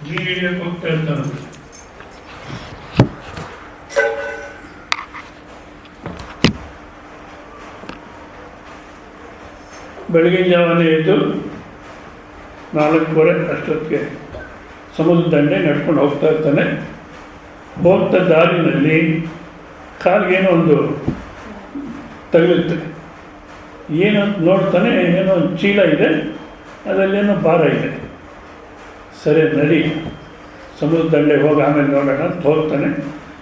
ಮೀನು ಹಿಡಿಯಕ್ಕೆ ಹೋಗ್ತಾ ಇರ್ತಾನೆ. ಬೆಳಗಿನ ಜಾವನೇ ಎದ್ದು 4:15 ಅಷ್ಟೊತ್ತಿಗೆ ಸಮುದ್ರ ದಂಡೆ ನಡ್ಕೊಂಡು ಹೋಗ್ತಾ ಇರ್ತಾನೆ. ಹೋಗ್ತಾ ದಾರಿನಲ್ಲಿ ಕಾಲಿಗೇನೋ ಒಂದು ತಗಲುತ್ತೆ. ಏನೋ ನೋಡ್ತಾನೆ, ಏನೋ ಒಂದು ಚೀಲ ಇದೆ, ಅದರಲ್ಲೇನೋ ಭಾರ ಇದೆ. ಸರಿ ನಡಿ ಸಮುದ್ರ ದಂಡೆ ಹೋಗಿ ಆಮೇಲೆ ನೋಡೋಣ ಅಂತ ಹೋಗ್ತಾನೆ.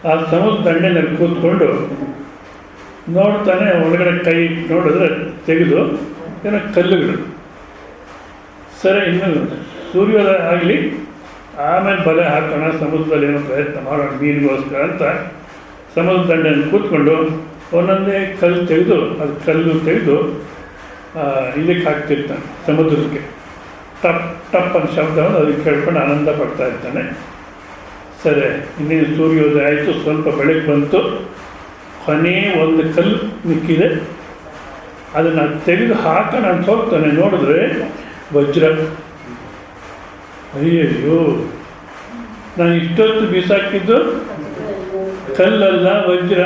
ಆ ಸಮುದ್ರ ದಂಡೆನಲ್ಲಿ ಕೂತ್ಕೊಂಡು ನೋಡ್ತಾನೆ. ಒಳಗಡೆ ಕೈ ನೋಡಿದ್ರೆ ತೆಗೆದು ಏನೋ ಕಲ್ಲುಗಳು. ಸರಿ ಇನ್ನು ಸೂರ್ಯೋದಯ ಆಗಲಿ ಆಮೇಲೆ ಬಲೆ ಹಾಕೋಣ, ಸಮುದ್ರದಲ್ಲಿ ಏನೋ ಪ್ರಯತ್ನ ಮಾಡೋಣ ಮೀನಿಗೋಸ್ಕರ ಅಂತ ಸಮುದ್ರ ದಂಡೆಯಲ್ಲಿ ಕೂತ್ಕೊಂಡು ಒಂದೊಂದೇ ಕಲ್ಲು ತೆಗೆದು ಇದಕ್ಕೆ ಹಾಕ್ತಿರ್ತಾನೆ ಸಮುದ್ರಕ್ಕೆ. ಟಪ್ ಟಪ್ ಅಂತ ಶಬ್ದವನ್ನು ಅದಕ್ಕೆ ಕೇಳ್ಕೊಂಡು ಆನಂದ ಪಡ್ತಾ ಇರ್ತಾನೆ. ಸರಿ ಇನ್ನೇನು ಸೂರ್ಯೋದಯ ಆಯಿತು, ಸ್ವಲ್ಪ ಬೆಳಗ್ಗೆ ಬಂತು. ಕೊನೆ ಒಂದು ಕಲ್ಲು ಮಿಕ್ಕಿದೆ, ಅದನ್ನು ತೆಗೆದು ಹಾಕೋಣ ಅಂತ ಹೋಗ್ತಾನೆ. ನೋಡಿದ್ರೆ ವಜ್ರ. ಅಯ್ಯಯ್ಯೋ, ನಾನು ಇಷ್ಟೊತ್ತು ಬಿಸಾಕಿದ್ದು ಕಲ್ಲಲ್ಲ ವಜ್ರ,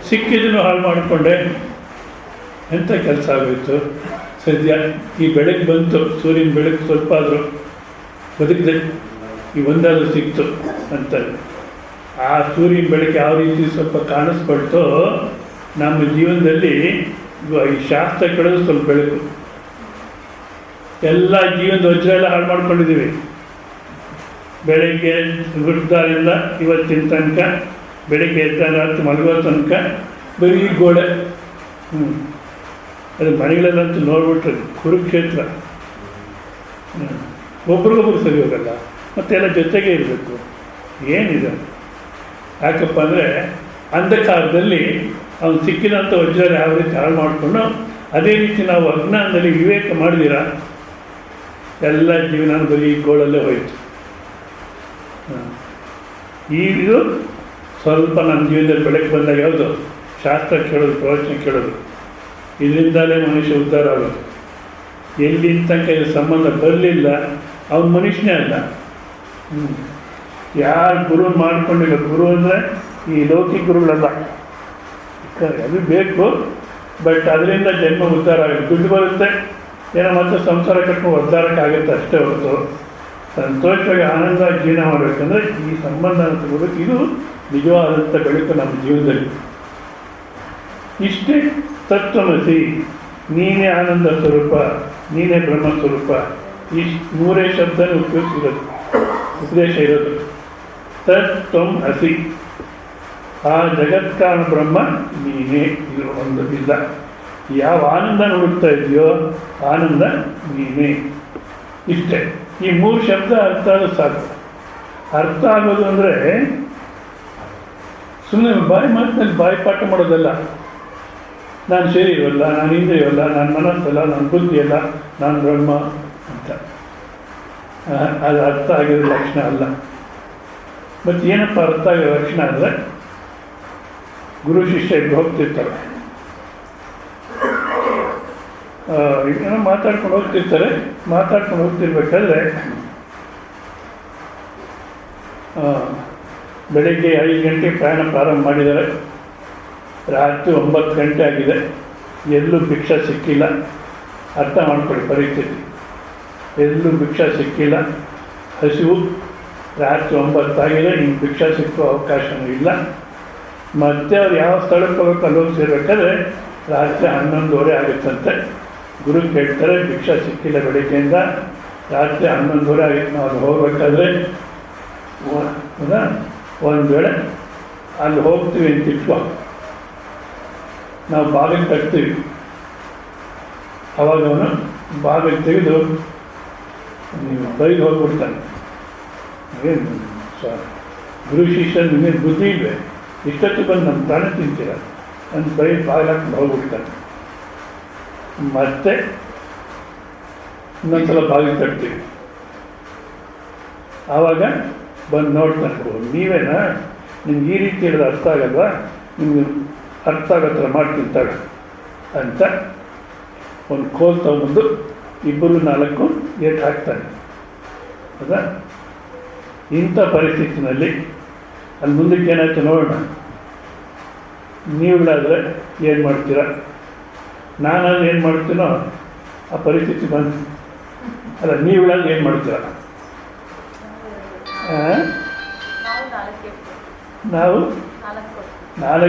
ಸಿಕ್ಕಿದ್ದನ್ನು ಹಾಳು ಮಾಡಿಕೊಂಡೆ. ಎಂಥ ಕೆಲಸ ಆಗೋಯ್ತು. ಸದ್ಯ ಈ ಬೆಳಗ್ಗೆ ಬಂತು, ಸೂರ್ಯನ ಬೆಳಗ್ಗೆ ಸ್ವಲ್ಪ ಆದರೂ ಬದುಕಿದೆ, ಈ ಒಂದಾದರೂ ಸಿಕ್ತು ಅಂತಾರೆ. ಆ ಸೂರ್ಯನ ಬೆಳಗ್ಗೆ ಯಾವ ರೀತಿ ಸ್ವಲ್ಪ ಕಾಣಿಸ್ಕೊಳ್ತೋ ನಮ್ಮ ಜೀವನದಲ್ಲಿ ಈ ಶಾಸ್ತ್ರ ಕೇಳೋದು ಸ್ವಲ್ಪ ಬೆಳಕು. ಎಲ್ಲ ಜೀವನದ ವಜ್ರ ಎಲ್ಲ ಹಾಳು ಮಾಡ್ಕೊಂಡಿದ್ದೀವಿ. ಬೆಳಗ್ಗೆ ಹುಟ್ಟಿದಾರಿಂದ ಇವತ್ತಿನ ತನಕ, ಬೆಳಗ್ಗೆ ಎದ್ದ ರಾತ್ರಿ ಮಲಗೋ ತನಕ ಬರೀ ಗೋಡೆ. ಅದು ಮನೆಗಳಲ್ಲಂತೂ ನೋಡ್ಬಿಟ್ರೆ ಕುರುಕ್ಷೇತ್ರ. ಒಬ್ರಿಗೊಬ್ರು ಸರಿ ಹೋಗಲ್ಲ, ಮತ್ತೆಲ್ಲ ಜೊತೆಗೆ ಇರಬೇಕು. ಏನಿದೆ ಯಾಕಪ್ಪ ಅಂದರೆ ಅಂಧಕಾರದಲ್ಲಿ ಅವನು ಸಿಕ್ಕಿದಂಥ ವಜ್ರ ಯಾವ ರೀತಿ ಹಾಳು ಮಾಡಿಕೊಂಡು, ಅದೇ ರೀತಿ ನಾವು ಅಜ್ಞಾನದಲ್ಲಿ ವಿವೇಕ ಮಾಡಿದಿರ ಎಲ್ಲ ಜೀವನ ಬರೀ ಗೋಳಲ್ಲೇ ಹೋಯಿತು. ಇದು ಸ್ವಲ್ಪ ನಮ್ಮ ಜೀವನದಲ್ಲಿ ಬೆಳಕು ಬಂದಾಗ ಯಾವುದು ಶಾಸ್ತ್ರ ಕೇಳೋದು, ಪ್ರವಚನ ಕೇಳೋದು, ಇದರಿಂದಲೇ ಮನುಷ್ಯ ಉದ್ಧಾರ ಆಗೋದು. ಎಲ್ಲಿಂದ ತನಕ ಇದು ಸಂಬಂಧ ಬರಲಿಲ್ಲ ಅವನ ಮನುಷ್ಯನೇ ಅಲ್ಲ. ಯಾರು ಗುರು ಮಾಡ್ಕೊಂಡಿಲ್ಲ, ಗುರು ಅಂದರೆ ಈ ಲೌಕಿಕ ಗುರುಗಳಲ್ಲ, ಅದು ಬೇಕು. ಬಟ್ ಅದರಿಂದ ಜನ್ಮ ಉದ್ಧಾರ ಆಗುತ್ತೆ, ದುಡ್ಡು ಬರುತ್ತೆ, ಏನೋ ಮತ್ತೆ ಸಂಸಾರ ಕಟ್ಕೊಂಡು ಉದ್ಧಾರಕ್ಕಾಗುತ್ತೆ ಅಷ್ಟೇ ಹೊರತು ಸಂತೋಷವಾಗಿ ಆನಂದ ಜೀವನ ಮಾಡಬೇಕಂದ್ರೆ ಈ ಸಂಬಂಧ ತಗೋಬೇಕು. ಇದು ನಿಜವಾದಂಥ ಬೆಳಕು ನಮ್ಮ ಜೀವನದಲ್ಲಿ. ಇಷ್ಟೇ ತತ್ವಮಸಿ, ನೀನೇ ಆನಂದ ಸ್ವರೂಪ, ನೀನೇ ಬ್ರಹ್ಮ ಸ್ವರೂಪ. ಈ 3 ಶಬ್ದನೇ ಉಪದೇಶ ಇರೋದು. ತತ್ವಂ ಅಸಿ, ಆ ಜಗತ್ಕಾರಣ ಬ್ರಹ್ಮ ನೀನೇ, ಇದು ಒಂದು ಇಲ್ಲ. ಯಾವ ಆನಂದ ಹುಡುಕ್ತಾ ಇದೆಯೋ ಆನಂದ ನೀನೇ. ಇಷ್ಟೇ, ಈ 3 ಶಬ್ದ ಅರ್ಥ ಆಗೋದು ಸಾಕು. ಅರ್ಥ ಆಗೋದು ಅಂದರೆ ಸುಮ್ಮನೆ ಬಾಯಿ ಮಾತಿನಲ್ಲಿ ಬಾಯಿ ಪಾಠ ಮಾಡೋದಲ್ಲ. ನಾನು ಶರೀರವಲ್ಲ, ನಾನು ಇಂದ್ರಿಯವಲ್ಲ, ನಾನು ಮನಸ್ಸಲ್ಲ, ನಾನು ಬುದ್ಧಿಯಲ್ಲ, ನಾನು ಬ್ರಹ್ಮ ಅಂತ. ಅದು ಅರ್ಥ ಆಗಿರೋ ಲಕ್ಷಣ ಅಲ್ಲ. ಮತ್ತು ಏನಪ್ಪ ಅರ್ಥ ಆಗಿರೋ ಲಕ್ಷಣ ಅಂದರೆ, ಗುರು ಶಿಷ್ಯ ಇಬ್ಬರು ಹೋಗ್ತಿರ್ತಾರೆ, ಏನೋ ಮಾತಾಡ್ಕೊಂಡು ಹೋಗ್ತಿರ್ತಾರೆ. ಮಾತಾಡ್ಕೊಂಡು ಹೋಗ್ತಿರ್ಬೇಕಾದ್ರೆ ಬೆಳಗ್ಗೆ 5 ಗಂಟೆಗೆ ಪ್ರಯಾಣ ಪ್ರಾರಂಭ ಮಾಡಿದ್ದಾರೆ. ರಾತ್ರಿ 9 ಗಂಟೆ ಆಗಿದೆ, ಎಲ್ಲೂ ಭಿಕ್ಷಾ ಸಿಕ್ಕಿಲ್ಲ. ಅರ್ಥ ಮಾಡ್ಕೊಳ್ಳಿ ಪರಿಸ್ಥಿತಿ. ಎಲ್ಲೂ ಭಿಕ್ಷಾ ಸಿಕ್ಕಿಲ್ಲ, ಹಸಿವು. ರಾತ್ರಿ 9 ಆಗಿದೆ, ಇನ್ನು ಭಿಕ್ಷಾ ಸಿಕ್ಕೋ ಅವಕಾಶವೂ ಇಲ್ಲ. ಮತ್ತೆ ಅವ್ರು ಯಾವ ಸ್ಥಳಕ್ಕೆ ಹೋಗಬೇಕು ಅಲ್ಲಿ ಹೋಗಿ ಸೇರ್ಬೇಕಾದ್ರೆ ರಾತ್ರಿ 11:30 ಆಗುತ್ತಂತೆ. ಗುರು ಕೇಳ್ತಾರೆ, ಭಿಕ್ಷಾ ಸಿಕ್ಕಿಲ್ಲ ಬೆಳಗ್ಗೆಯಿಂದ, ರಾತ್ರಿ 11:30 ಆಗಿತ್ತು, ನಾವು ಅಲ್ಲಿ ಹೋಗ್ಬೇಕಾದ್ರೆ ಒಂದು ವೇಳೆ ಅಲ್ಲಿ ಹೋಗ್ತೀವಿ ಅಂತಿಟ್ವ, ನಾವು ಬಾಗಿಲು ತಗ್ತೀವಿ. ಅವಾಗ ಅವನು ಬಾಗಿಲು ತೆಗೆದು ನೀವು ಬೈದು ಹೋಗ್ಬಿಡ್ತಾನೆ. ಏನು ಗುರು ಶಿಷ್ಯ ನಿಮಗೆ ಬುದ್ಧಿ ಇಲ್ವೇ, ಇಷ್ಟೊತ್ತು ಬಂದು ನಮ್ಮ ತಾನೇ ತಿಂತೀರ ಅಂತ ಬೈದು ಬಾಗಿಲು ಹಾಕೊಂಡು ಹೋಗ್ಬಿಡ್ತಾನೆ. ಮತ್ತೆ ಇನ್ನೊಂದ್ಸಲ ಬಾಗಿಲು ತಗ್ತೀವಿ. ಆವಾಗ ಬಂದು ನೋಡ್ತಾನೆ, ನೀವೇನಾ, ನಿಮ್ಗೆ ಈ ರೀತಿ ಹೇಳಿದ್ರೆ ಅರ್ಥ ಆಗಲ್ವಾ, ನಿಮ್ಗೆ ಅರ್ಥ ಆಗೋ ಥರ ಮಾಡ್ತಿರ್ತಾಳೆ ಅಂತ ಒಂದು ಕೋಲ್ ತಗೊಂಡು 2-4 ಏಟು ಹಾಕ್ತಾನೆ. ಹೌದಾ? ಇಂಥ ಪರಿಸ್ಥಿತಿನಲ್ಲಿ ಅಲ್ಲಿ ಮುಂದಕ್ಕೆ ಏನಾಯ್ತು ನೋಡೋಣ. ನೀವುಗಳಾದರೆ ಏನು ಮಾಡ್ತೀರ, ನಾನಲ್ಲಿ ಏನು ಮಾಡ್ತೀನೋ ಆ ಪರಿಸ್ಥಿತಿ ಬಂತು. ಅಲ್ಲ, ನೀವುಗಳಾದ್ರೆ ಏನು ಮಾಡ್ತೀರ? ನಾವು 4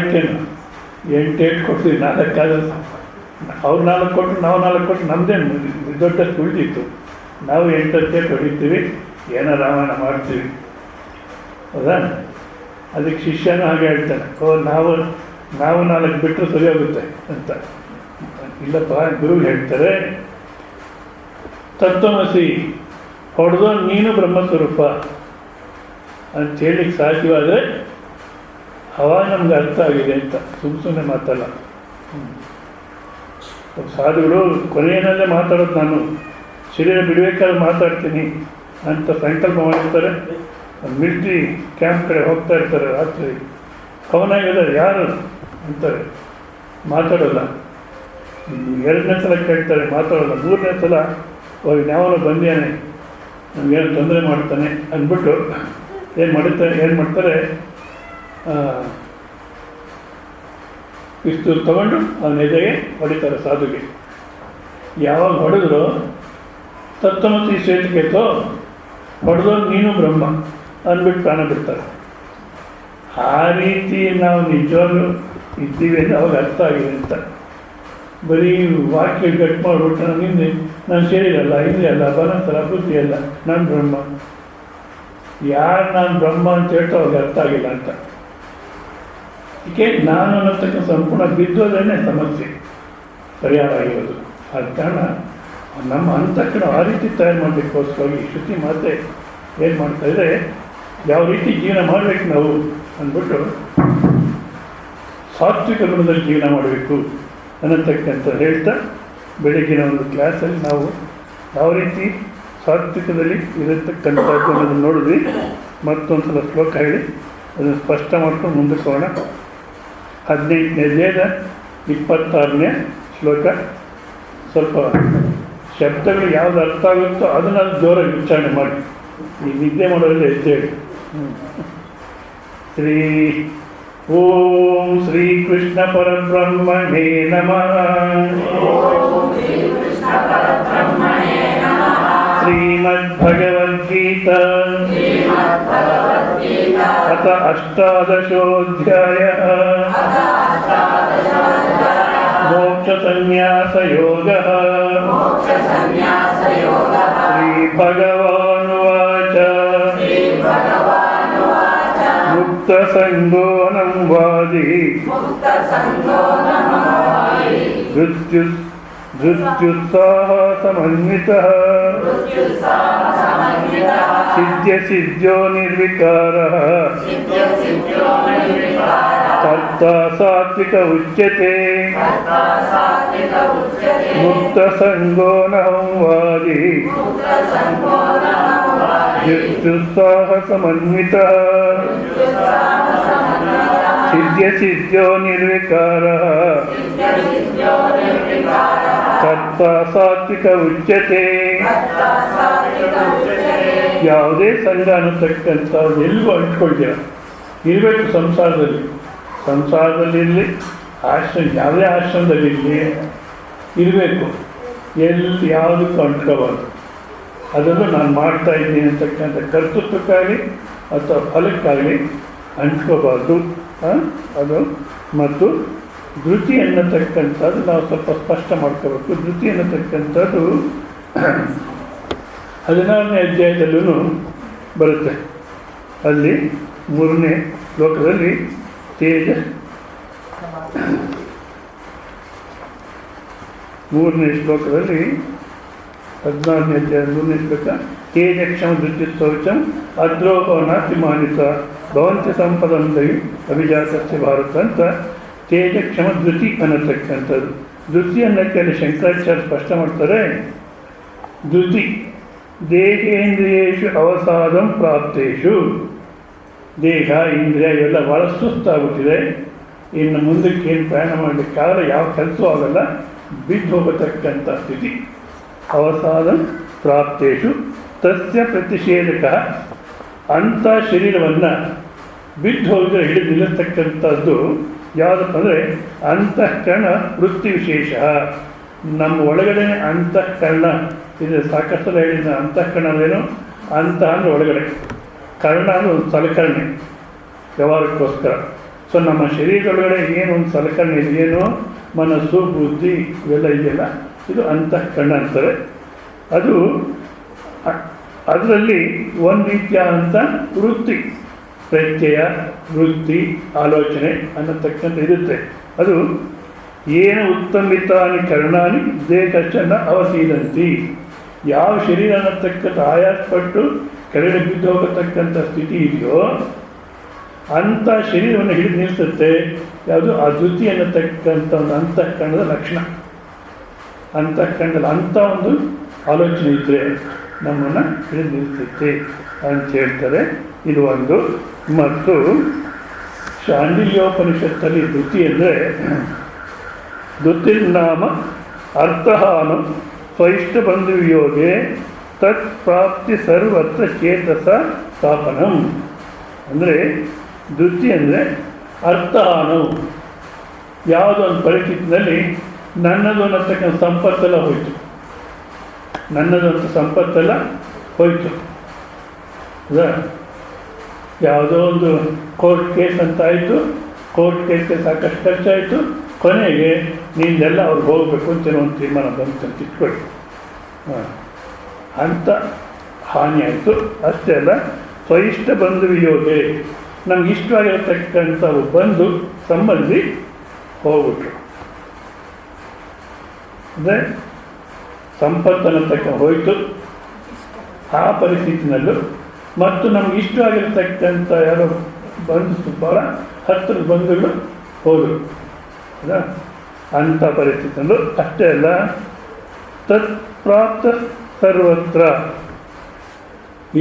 8 ಕೊಡ್ತೀವಿ. 4 ಅವ್ರು 4 ಕೊಟ್ಟರು, ನಾವು 4 ಕೊಟ್ಟು ನಮ್ಮದೇನು ದೊಡ್ಡಷ್ಟು ಉಳಿದಿತ್ತು. ನಾವು 8 ಹೊಡಿತೀವಿ, ಏನೋ ರಾಮಾಯಣ ಮಾಡ್ತೀವಿ. ಹೌದಾ? ಅದಕ್ಕೆ ಶಿಷ್ಯನೂ ಹಾಗೆ ಹೇಳ್ತಾನೆ, ನಾವು 4 ಬಿಟ್ಟರೆ ಸರಿ ಹೋಗುತ್ತೆ ಅಂತ. ಇಲ್ಲಪ್ಪ, ಗುರು ಹೇಳ್ತಾರೆ ತತ್ವಮಸಿ ಹೊಡೆದೋ ನೀನು ಬ್ರಹ್ಮಸ್ವರೂಪ ಅಂತ ಹೇಳಲಿಕ್ಕೆ ಸಾಧ್ಯವಾದರೆ ಅವಾಗ ನಮ್ಗೆ ಅರ್ಥ ಆಗಿದೆ ಅಂತ. ಸುಮ್ಮನೆ ಮಾತಲ್ಲ. ಸಾಧುಗಳು ಕೊನೆಯಲ್ಲೇ ಮಾತಾಡೋದು, ನಾನು ಶರೀರ ಬಿಡಬೇಕಾದ್ರೆ ಮಾತಾಡ್ತೀನಿ ಅಂತ ಸಂಕಲ್ಪ ಮಾಡಿರ್ತಾರೆ. ಮಿಲಿಟ್ರಿ ಕ್ಯಾಂಪ್ ಕಡೆ ಹೋಗ್ತಾ ಇರ್ತಾರೆ ರಾತ್ರಿ. ಅವನಾಗಿಲ್ಲ ಯಾರು ಅಂತಾರೆ, ಮಾತಾಡೋಲ್ಲ. 2ನೇ ಸಲ ಕೇಳ್ತಾರೆ, ಮಾತಾಡೋಲ್ಲ. 3ನೇ ಸಲ ಹೋಗಿ ಯಾವನೋ ಬಂದಿಯಾನೆ, ನಮಗೇನು ತೊಂದರೆ ಮಾಡ್ತಾನೆ ಅಂದ್ಬಿಟ್ಟು ಏನು ಮಾಡ್ತಾರೆ, ಪಿಸ್ತೂಲ್ ತಗೊಂಡು ಅವನ ಎದೆಗೆ ಹೊಡಿತಾರೆ ಸಾಧುಗೆ. ಯಾವಾಗ ಹೊಡೆದ್ರು ತತ್ವಮಸಿ ಶ್ವೇತಕೇತೋ ಹೊಡೆದೋ ನೀನು ಬ್ರಹ್ಮ ಅಂದ್ಬಿಟ್ಟು ಪ್ರಾಣ ಬಿಡ್ತಾರೆ. ಆ ರೀತಿ ನಾವು ನಿಜವಾಗ್ಲೂ ಇದ್ದೀವಿ ಅಂತ ಅವಾಗ ಅರ್ಥ ಆಗಿದೆ ಅಂತ. ಬರೀ ವಾಕ್ಯ ಗಟ್ ಮಾಡಿಬಿಟ್ಟು ಹಿಂದೆ ನಾನು ಶರೀರಲ್ಲ, ಇಂದ್ರಿಯಲ್ಲ, ಬನಸಲ್ಲ, ಬುದ್ಧಿ ಅಲ್ಲ, ನಾನು ಬ್ರಹ್ಮ. ಯಾರು ನಾನು ಬ್ರಹ್ಮ ಅಂತ ಹೇಳ್ತಾ ಅವಾಗ ಅರ್ಥ ಆಗಿಲ್ಲ ಅಂತ. ಏಕೆ ನಾನು ಅನ್ನತಕ್ಕ ಸಂಪೂರ್ಣ ಬಿದ್ದೋದೇ ಸಮಸ್ಯೆ ಪರಿಹಾರ ಆಗಿರೋದು. ಆದ ಕಾರಣ ನಮ್ಮ ಅಂತಕ್ಕೂ ಆ ರೀತಿ ತಯಾರು ಮಾಡಲಿಕ್ಕೋಸ್ಕರವಾಗಿ ಶ್ರುತಿ ಮಾತೆ ಏನು ಮಾಡ್ತಾಯಿದ್ರೆ, ಯಾವ ರೀತಿ ಜೀವನ ಮಾಡಬೇಕು ನಾವು ಅಂದ್ಬಿಟ್ಟು ಸಾತ್ವಿಕ ಗುಣದಲ್ಲಿ ಜೀವನ ಮಾಡಬೇಕು ಅನ್ನತಕ್ಕಂಥ ಹೇಳ್ತಾ, ಬೆಳಗಿನ ಒಂದು ಕ್ಲಾಸಲ್ಲಿ ನಾವು ಯಾವ ರೀತಿ ಸಾತ್ವಿಕದಲ್ಲಿ ಇರತಕ್ಕಂಥದ್ದು ಅನ್ನೋದನ್ನು ನೋಡಿದ್ವಿ. ಮತ್ತೊಂದು ಸಲ ಶ್ಲೋಕ ಹೇಳಿ ಅದನ್ನು ಸ್ಪಷ್ಟ ಮಾಡ್ಕೊಂಡು ಮುಂದಕ್ಕೆ ಹೋಗೋಣ. 15ನೇ ಅಧ್ಯಾಯದ 26ನೇ ಶ್ಲೋಕ. ಸ್ವಲ್ಪ ಶಬ್ದಗಳು ಯಾವುದು ಅರ್ಥ ಆಗುತ್ತೋ ಅದನ್ನು ಜೋರಾಗಿ ಉಚ್ಚಾರಣೆ ಮಾಡಿ. ಈ ನಿದ್ದೆ ಮಾಡೋದ್ರಲ್ಲಿ ಎದ್ದೇಳಿ. ಓಂ ಶ್ರೀ ಕೃಷ್ಣ ಪರಬ್ರಹ್ಮಣೇ ನಮಃ. ಶ್ರೀಮದ್ಭಗವದ್ಗೀತಾ ಅಥ 18ೋऽಧ್ಯಾಯಃ. ಮೋಕ್ಷಸನ್ಯಾಸಯೋಗಃ. ಶ್ರೀಭಗವಾನುವಾಚ ಮುಕ್ತಸಂಗೋನಂ ವಾದಿ ಧೃತ್ಯುತ್ಸಾಹ ಸಮನ್ವಿತಃ ಸಿದ್ಧ್ಯಸಿದ್ಧ್ಯೋ ನಿರ್ವಿಕಾರಃ ಕರ್ತಾ ಸಾತ್ವಿಕ ಉಚ್ಯತೆ. ಮುಕ್ತಸಂಗೋನಂ ವಾದಿ ಧೃತ್ಯುತ್ಸಾಹ ಸಮನ್ವಿತಃ ಸಿದ್ಧ್ಯಸಿದ್ಧ್ಯೋ ನಿರ್ವಿಕಾರಃ ಕರ್ತಾ ಸಾತ್ವಿಕ ಉಚ್ಯತೆ. ಯಾವುದೇ ಸಂಘ ಅನ್ನತಕ್ಕಂಥದ್ದು ಎಲ್ಲಿಗೂ ಅಂಟ್ಕೊಳ್ತೀರ, ಇರಬೇಕು ಸಂಸಾರದಲ್ಲಿರಲಿ, ಆಶ್ರಮ ಯಾವುದೇ ಆಶ್ರಮದಲ್ಲಿರಲಿ ಇರಬೇಕು. ಎಲ್ಲಿ ಯಾವುದಕ್ಕೂ ಅಂಟ್ಕೋಬಾರ್ದು. ಅದನ್ನು ನಾನು ಮಾಡ್ತಾ ಇದ್ದೀನಿ ಅಂತಕ್ಕಂಥ ಕರ್ತೃತ್ವಕ್ಕಾಗಲಿ ಅಥವಾ ಫಲಕ್ಕಾಗಲಿ ಅಂಟ್ಕೋಬಾರ್ದು. ಅದು ಮತ್ತು ಧೃತಿ ಅನ್ನತಕ್ಕಂಥದ್ದು ನಾವು ಸ್ವಲ್ಪ ಸ್ಪಷ್ಟ ಮಾಡ್ಕೋಬೇಕು. ಧೃತಿ ಅನ್ನತಕ್ಕಂಥದ್ದು 16ನೇ ಅಧ್ಯಾಯದಲ್ಲೂ ಬರುತ್ತೆ. ಅಲ್ಲಿ 3ನೇ ಶ್ಲೋಕದಲ್ಲಿ ತೇಜ 3ನೇ ಶ್ಲೋಕದಲ್ಲಿ 16ನೇ ಅಧ್ಯಾಯ 3ನೇ ಶ್ಲೋಕ. ತೇಜಕ್ಷಮ ಧೃತ್ಯುತ್ಸೌಚಂ ಅದ್ರೋಹ ನಾತಿ ಮಾನಿತ ಭವಂತಿ ಸಂಪದಂದವಿ ಅಭಿಜಾತಸ್ಯ ಭಾರತ ಅಂತ ತೇಜಕ್ಷಮ ಧೃತಿ ಅನ್ನತಕ್ಕಂಥದ್ದು. ಧೃತಿ ಅನ್ನಕ್ಕೆ ಅಲ್ಲಿ ಶಂಕರಾಚಾರ್ಯ ಸ್ಪಷ್ಟ ಮಾಡ್ತಾರೆ. ಧೃತಿ ದೇಹೇಂದ್ರಿಯೇಷು ಅವಸಾದಂ ಪ್ರಾಪ್ತೇಷು. ದೇಹ ಇಂದ್ರಿಯ ಇವೆಲ್ಲ ಭಾಳ ಸುಸ್ತಾಗ್ಬಿಟ್ಟಿದೆ, ಇನ್ನು ಮುಂದಕ್ಕೆ ಏನು ಪ್ರಯಾಣ ಮಾಡಲಿಕ್ಕಾಗಲ್ಲ, ಯಾವ ಕೆಲಸವೂ ಆಗಲ್ಲ, ಬಿದ್ದು ಹೋಗತಕ್ಕಂಥ ಸ್ಥಿತಿ. ಅವಸಾದಂ ಪ್ರಾಪ್ತೇಷು ತಸ್ಯ ಪ್ರತಿಷೇಧಕ. ಅಂಥ ಶರೀರವನ್ನು ಬಿದ್ದು ಹೋಗಿದ್ರೆ ಹಿಡಿದು ನಿಲ್ಲಿಸ್ತಕ್ಕಂಥದ್ದು ಯಾವುದಪ್ಪ ಅಂದರೆ ಅಂತಃಕರಣ ವೃತ್ತಿ ವಿಶೇಷ. ನಮ್ಮ ಒಳಗಡೆ ಅಂತಃಕರಣ ಇದು ಸಾಕಷ್ಟು ಹೇಳಿದ. ಅಂತಃಕರಣ ಅಂದ್ರೇನು? ಅಂತ ಅಂದರೆ ಒಳಗಡೆ, ಕರ್ಣ ಅಂದರೆ ಒಂದು ಸಲಕರಣೆ ವ್ಯವಹಾರಕ್ಕೋಸ್ಕರ. ಸೊ ನಮ್ಮ ಶರೀರದೊಳಗಡೆ ಏನು ಒಂದು ಸಲಕರಣೆ ಇದೆಯೇನೋ, ಮನಸ್ಸು ಬುದ್ಧಿ ಇವೆಲ್ಲ ಇದೆಯಲ್ಲ, ಇದು ಅಂತಃಕರಣ ಅಂತಾರೆ. ಅದು ಅದರಲ್ಲಿ ಒಂದು ರೀತಿಯಾದಂಥ ವೃತ್ತಿ, ಪ್ರತ್ಯಯ, ವೃತ್ತಿ, ಆಲೋಚನೆ ಅನ್ನತಕ್ಕಂಥ ಇರುತ್ತೆ. ಅದು ಏನು ಉತ್ತಮಿತಾನಿ ಕರ್ಣಾನಿ ದೇಹಚನ್ನ ಅವಸೀದಂತಿ. ಯಾವ ಶರೀರ ಅನ್ನತಕ್ಕಂಥ ಆಯಾಸಪಟ್ಟು ಕೆಳಗಡೆ ಬಿದ್ದು ಹೋಗತಕ್ಕಂಥ ಸ್ಥಿತಿ ಇದೆಯೋ ಅಂಥ ಶರೀರವನ್ನು ಹಿಡಿದು ನಿಲ್ಲಿಸುತ್ತೆ ಯಾವುದು? ಆ ಧೃತಿ ಅನ್ನತಕ್ಕಂಥ ಒಂದು ಅಂತಃಕರಣದ ಲಕ್ಷಣ. ಅಂತಃಕರಣದಲ್ಲಿ ಅಂಥ ಒಂದು ಆಲೋಚನೆ ಇದ್ದರೆ ನಮ್ಮನ್ನು ಹಿಡಿದು ನಿಲ್ಲಿಸುತ್ತೆ ಅಂತ ಹೇಳ್ತಾರೆ. ಇದು ಒಂದು. ಮತ್ತು ಶಾಂಡಿಲ್ಯೋಪನಿಷತ್ತಲ್ಲಿ ಧೃತಿ ಅಂದರೆ ಧೃತಿರ್ನಾಮ ಅರ್ಥಹಾನು ಸ್ವೈಷ್ಟಬಂಧು ವಿಯೋಗೆ ತತ್ ಪ್ರಾಪ್ತಿ ಸರ್ವತ್ರ ಚೇತಸ ಸ್ಥಾಪನಂ. ಅಂದರೆ ಧೃತಿ ಅಂದರೆ ಅರ್ಥಹಾನು. ಯಾವುದೋ ಒಂದು ಪರಿಸ್ಥಿತಿನಲ್ಲಿ ನನ್ನದು ಅನ್ನತಕ್ಕಂಥ ಸಂಪತ್ತೆಲ್ಲ ಹೋಯಿತು, ನನ್ನದು ಅಂತ ಸಂಪತ್ತೆಲ್ಲ ಹೋಯಿತು. ಹೌದಾ? ಯಾವುದೋ ಒಂದು ಕೋರ್ಟ್ ಕೇಸ್ ಅಂತ ಆಯಿತು, ಕೋರ್ಟ್ ಕೇಸ್ಗೆ ಸಾಕಷ್ಟು ಖರ್ಚಾಯಿತು, ಕೊನೆಗೆ ನೀನೆಲ್ಲ ಅವ್ರಿಗೆ ಹೋಗಬೇಕು ಅಂತ ಒಂದು ತೀರ್ಮಾನ ಬಂತು ಅಂತ ಇಟ್ಕೊಳ್ಳಿ. ಅಂಥ ಹಾನಿ ಆಯಿತು. ಅಷ್ಟೇ ಅಲ್ಲ, ಸ್ವಯಿಷ್ಟ ಬಂಧು ವಿಯೋಗೆ, ನಮ್ಗೆ ಇಷ್ಟವಾಗಿರತಕ್ಕಂಥ ಬಂಧು ಸಂಬಂಧಿ ಹೋಗ್ಬಿಟ್ರು. ಅಂದರೆ ಸಂಪತ್ತನ್ನು ಹೋಯಿತು ಆ ಪರಿಸ್ಥಿತಿನಲ್ಲೂ, ಮತ್ತು ನಮ್ಗೆ ಇಷ್ಟವಾಗಿರ್ತಕ್ಕಂಥ ಯಾರೋ ಬಂಧು ಭಾಳ ಹತ್ತಿರದ ಬಂಧುಗಳು ಹೋದರು. ಹೌದಾ? ಅಂಥ ಪರಿಸ್ಥಿತಿಯಲ್ಲೂ ಅಷ್ಟೇ ಅಲ್ಲ, ತತ್ ಪ್ರಾಪ್ತ ಸರ್ವತ್ರ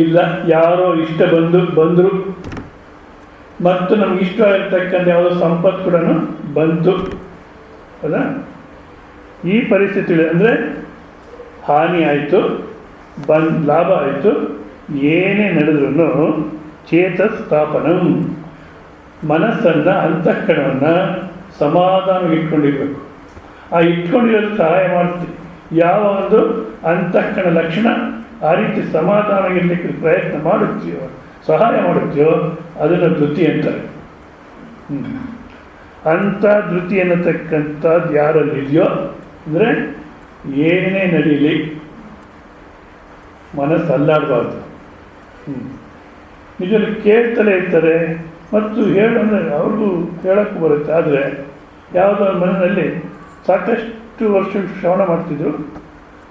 ಇಲ್ಲ, ಯಾರೋ ಇಷ್ಟ ಬಂದರು ಮತ್ತು ನಮ್ಗೆ ಇಷ್ಟವಾಗಿರ್ತಕ್ಕಂಥ ಯಾವುದೋ ಸಂಪತ್ತು ಕೂಡ ಬಂತು. ಹೌದಾ? ಈ ಪರಿಸ್ಥಿತಿಗಳು ಅಂದರೆ ಹಾನಿ ಆಯಿತು, ಲಾಭ ಆಯಿತು, ಏನೇ ನಡೆದ್ರೂ ಚೇತಸ್ ಸ್ಥಾಪನಂ, ಮನಸ್ಸನ್ನು ಅಂತಃಕರಣವನ್ನು ಸಮಾಧಾನ ಇಟ್ಕೊಂಡಿರ್ಬೇಕು. ಆ ಇಟ್ಕೊಂಡಿರೋದು ಸಹಾಯ ಮಾಡ್ತೀವಿ. ಯಾವ ಒಂದು ಅಂತಃಕರಣ ಲಕ್ಷಣ ಆ ರೀತಿ ಸಮಾಧಾನ ಇರಲಿಕ್ಕೆ ಪ್ರಯತ್ನ ಮಾಡುತ್ತೀಯೋ, ಸಹಾಯ ಮಾಡುತ್ತೀಯೋ, ಅದನ್ನು ಧೃತಿ ಅಂತಾರೆ. ಅಂಥ ಧೃತಿ ಅನ್ನತಕ್ಕಂಥದ್ದು ಯಾರಲ್ಲಿದೆಯೋ ಅಂದರೆ ಏನೇ ನಡೀಲಿ ಮನಸ್ಸು ಅಲ್ಲಾಡಬಾರ್ದು. ನಿಜಲ್ಲಿ ಕೇಳ್ತಲೇ ಇರ್ತಾರೆ ಮತ್ತು ಹೇಳಂದರೆ ಅವ್ರಿಗೂ ಹೇಳೋಕ್ಕೂ ಬರುತ್ತೆ. ಆದರೆ ಯಾವುದೋ ಮನೆಯಲ್ಲಿ ಸಾಕಷ್ಟು ವರ್ಷ ಶ್ರವಣ ಮಾಡ್ತಿದ್ರು,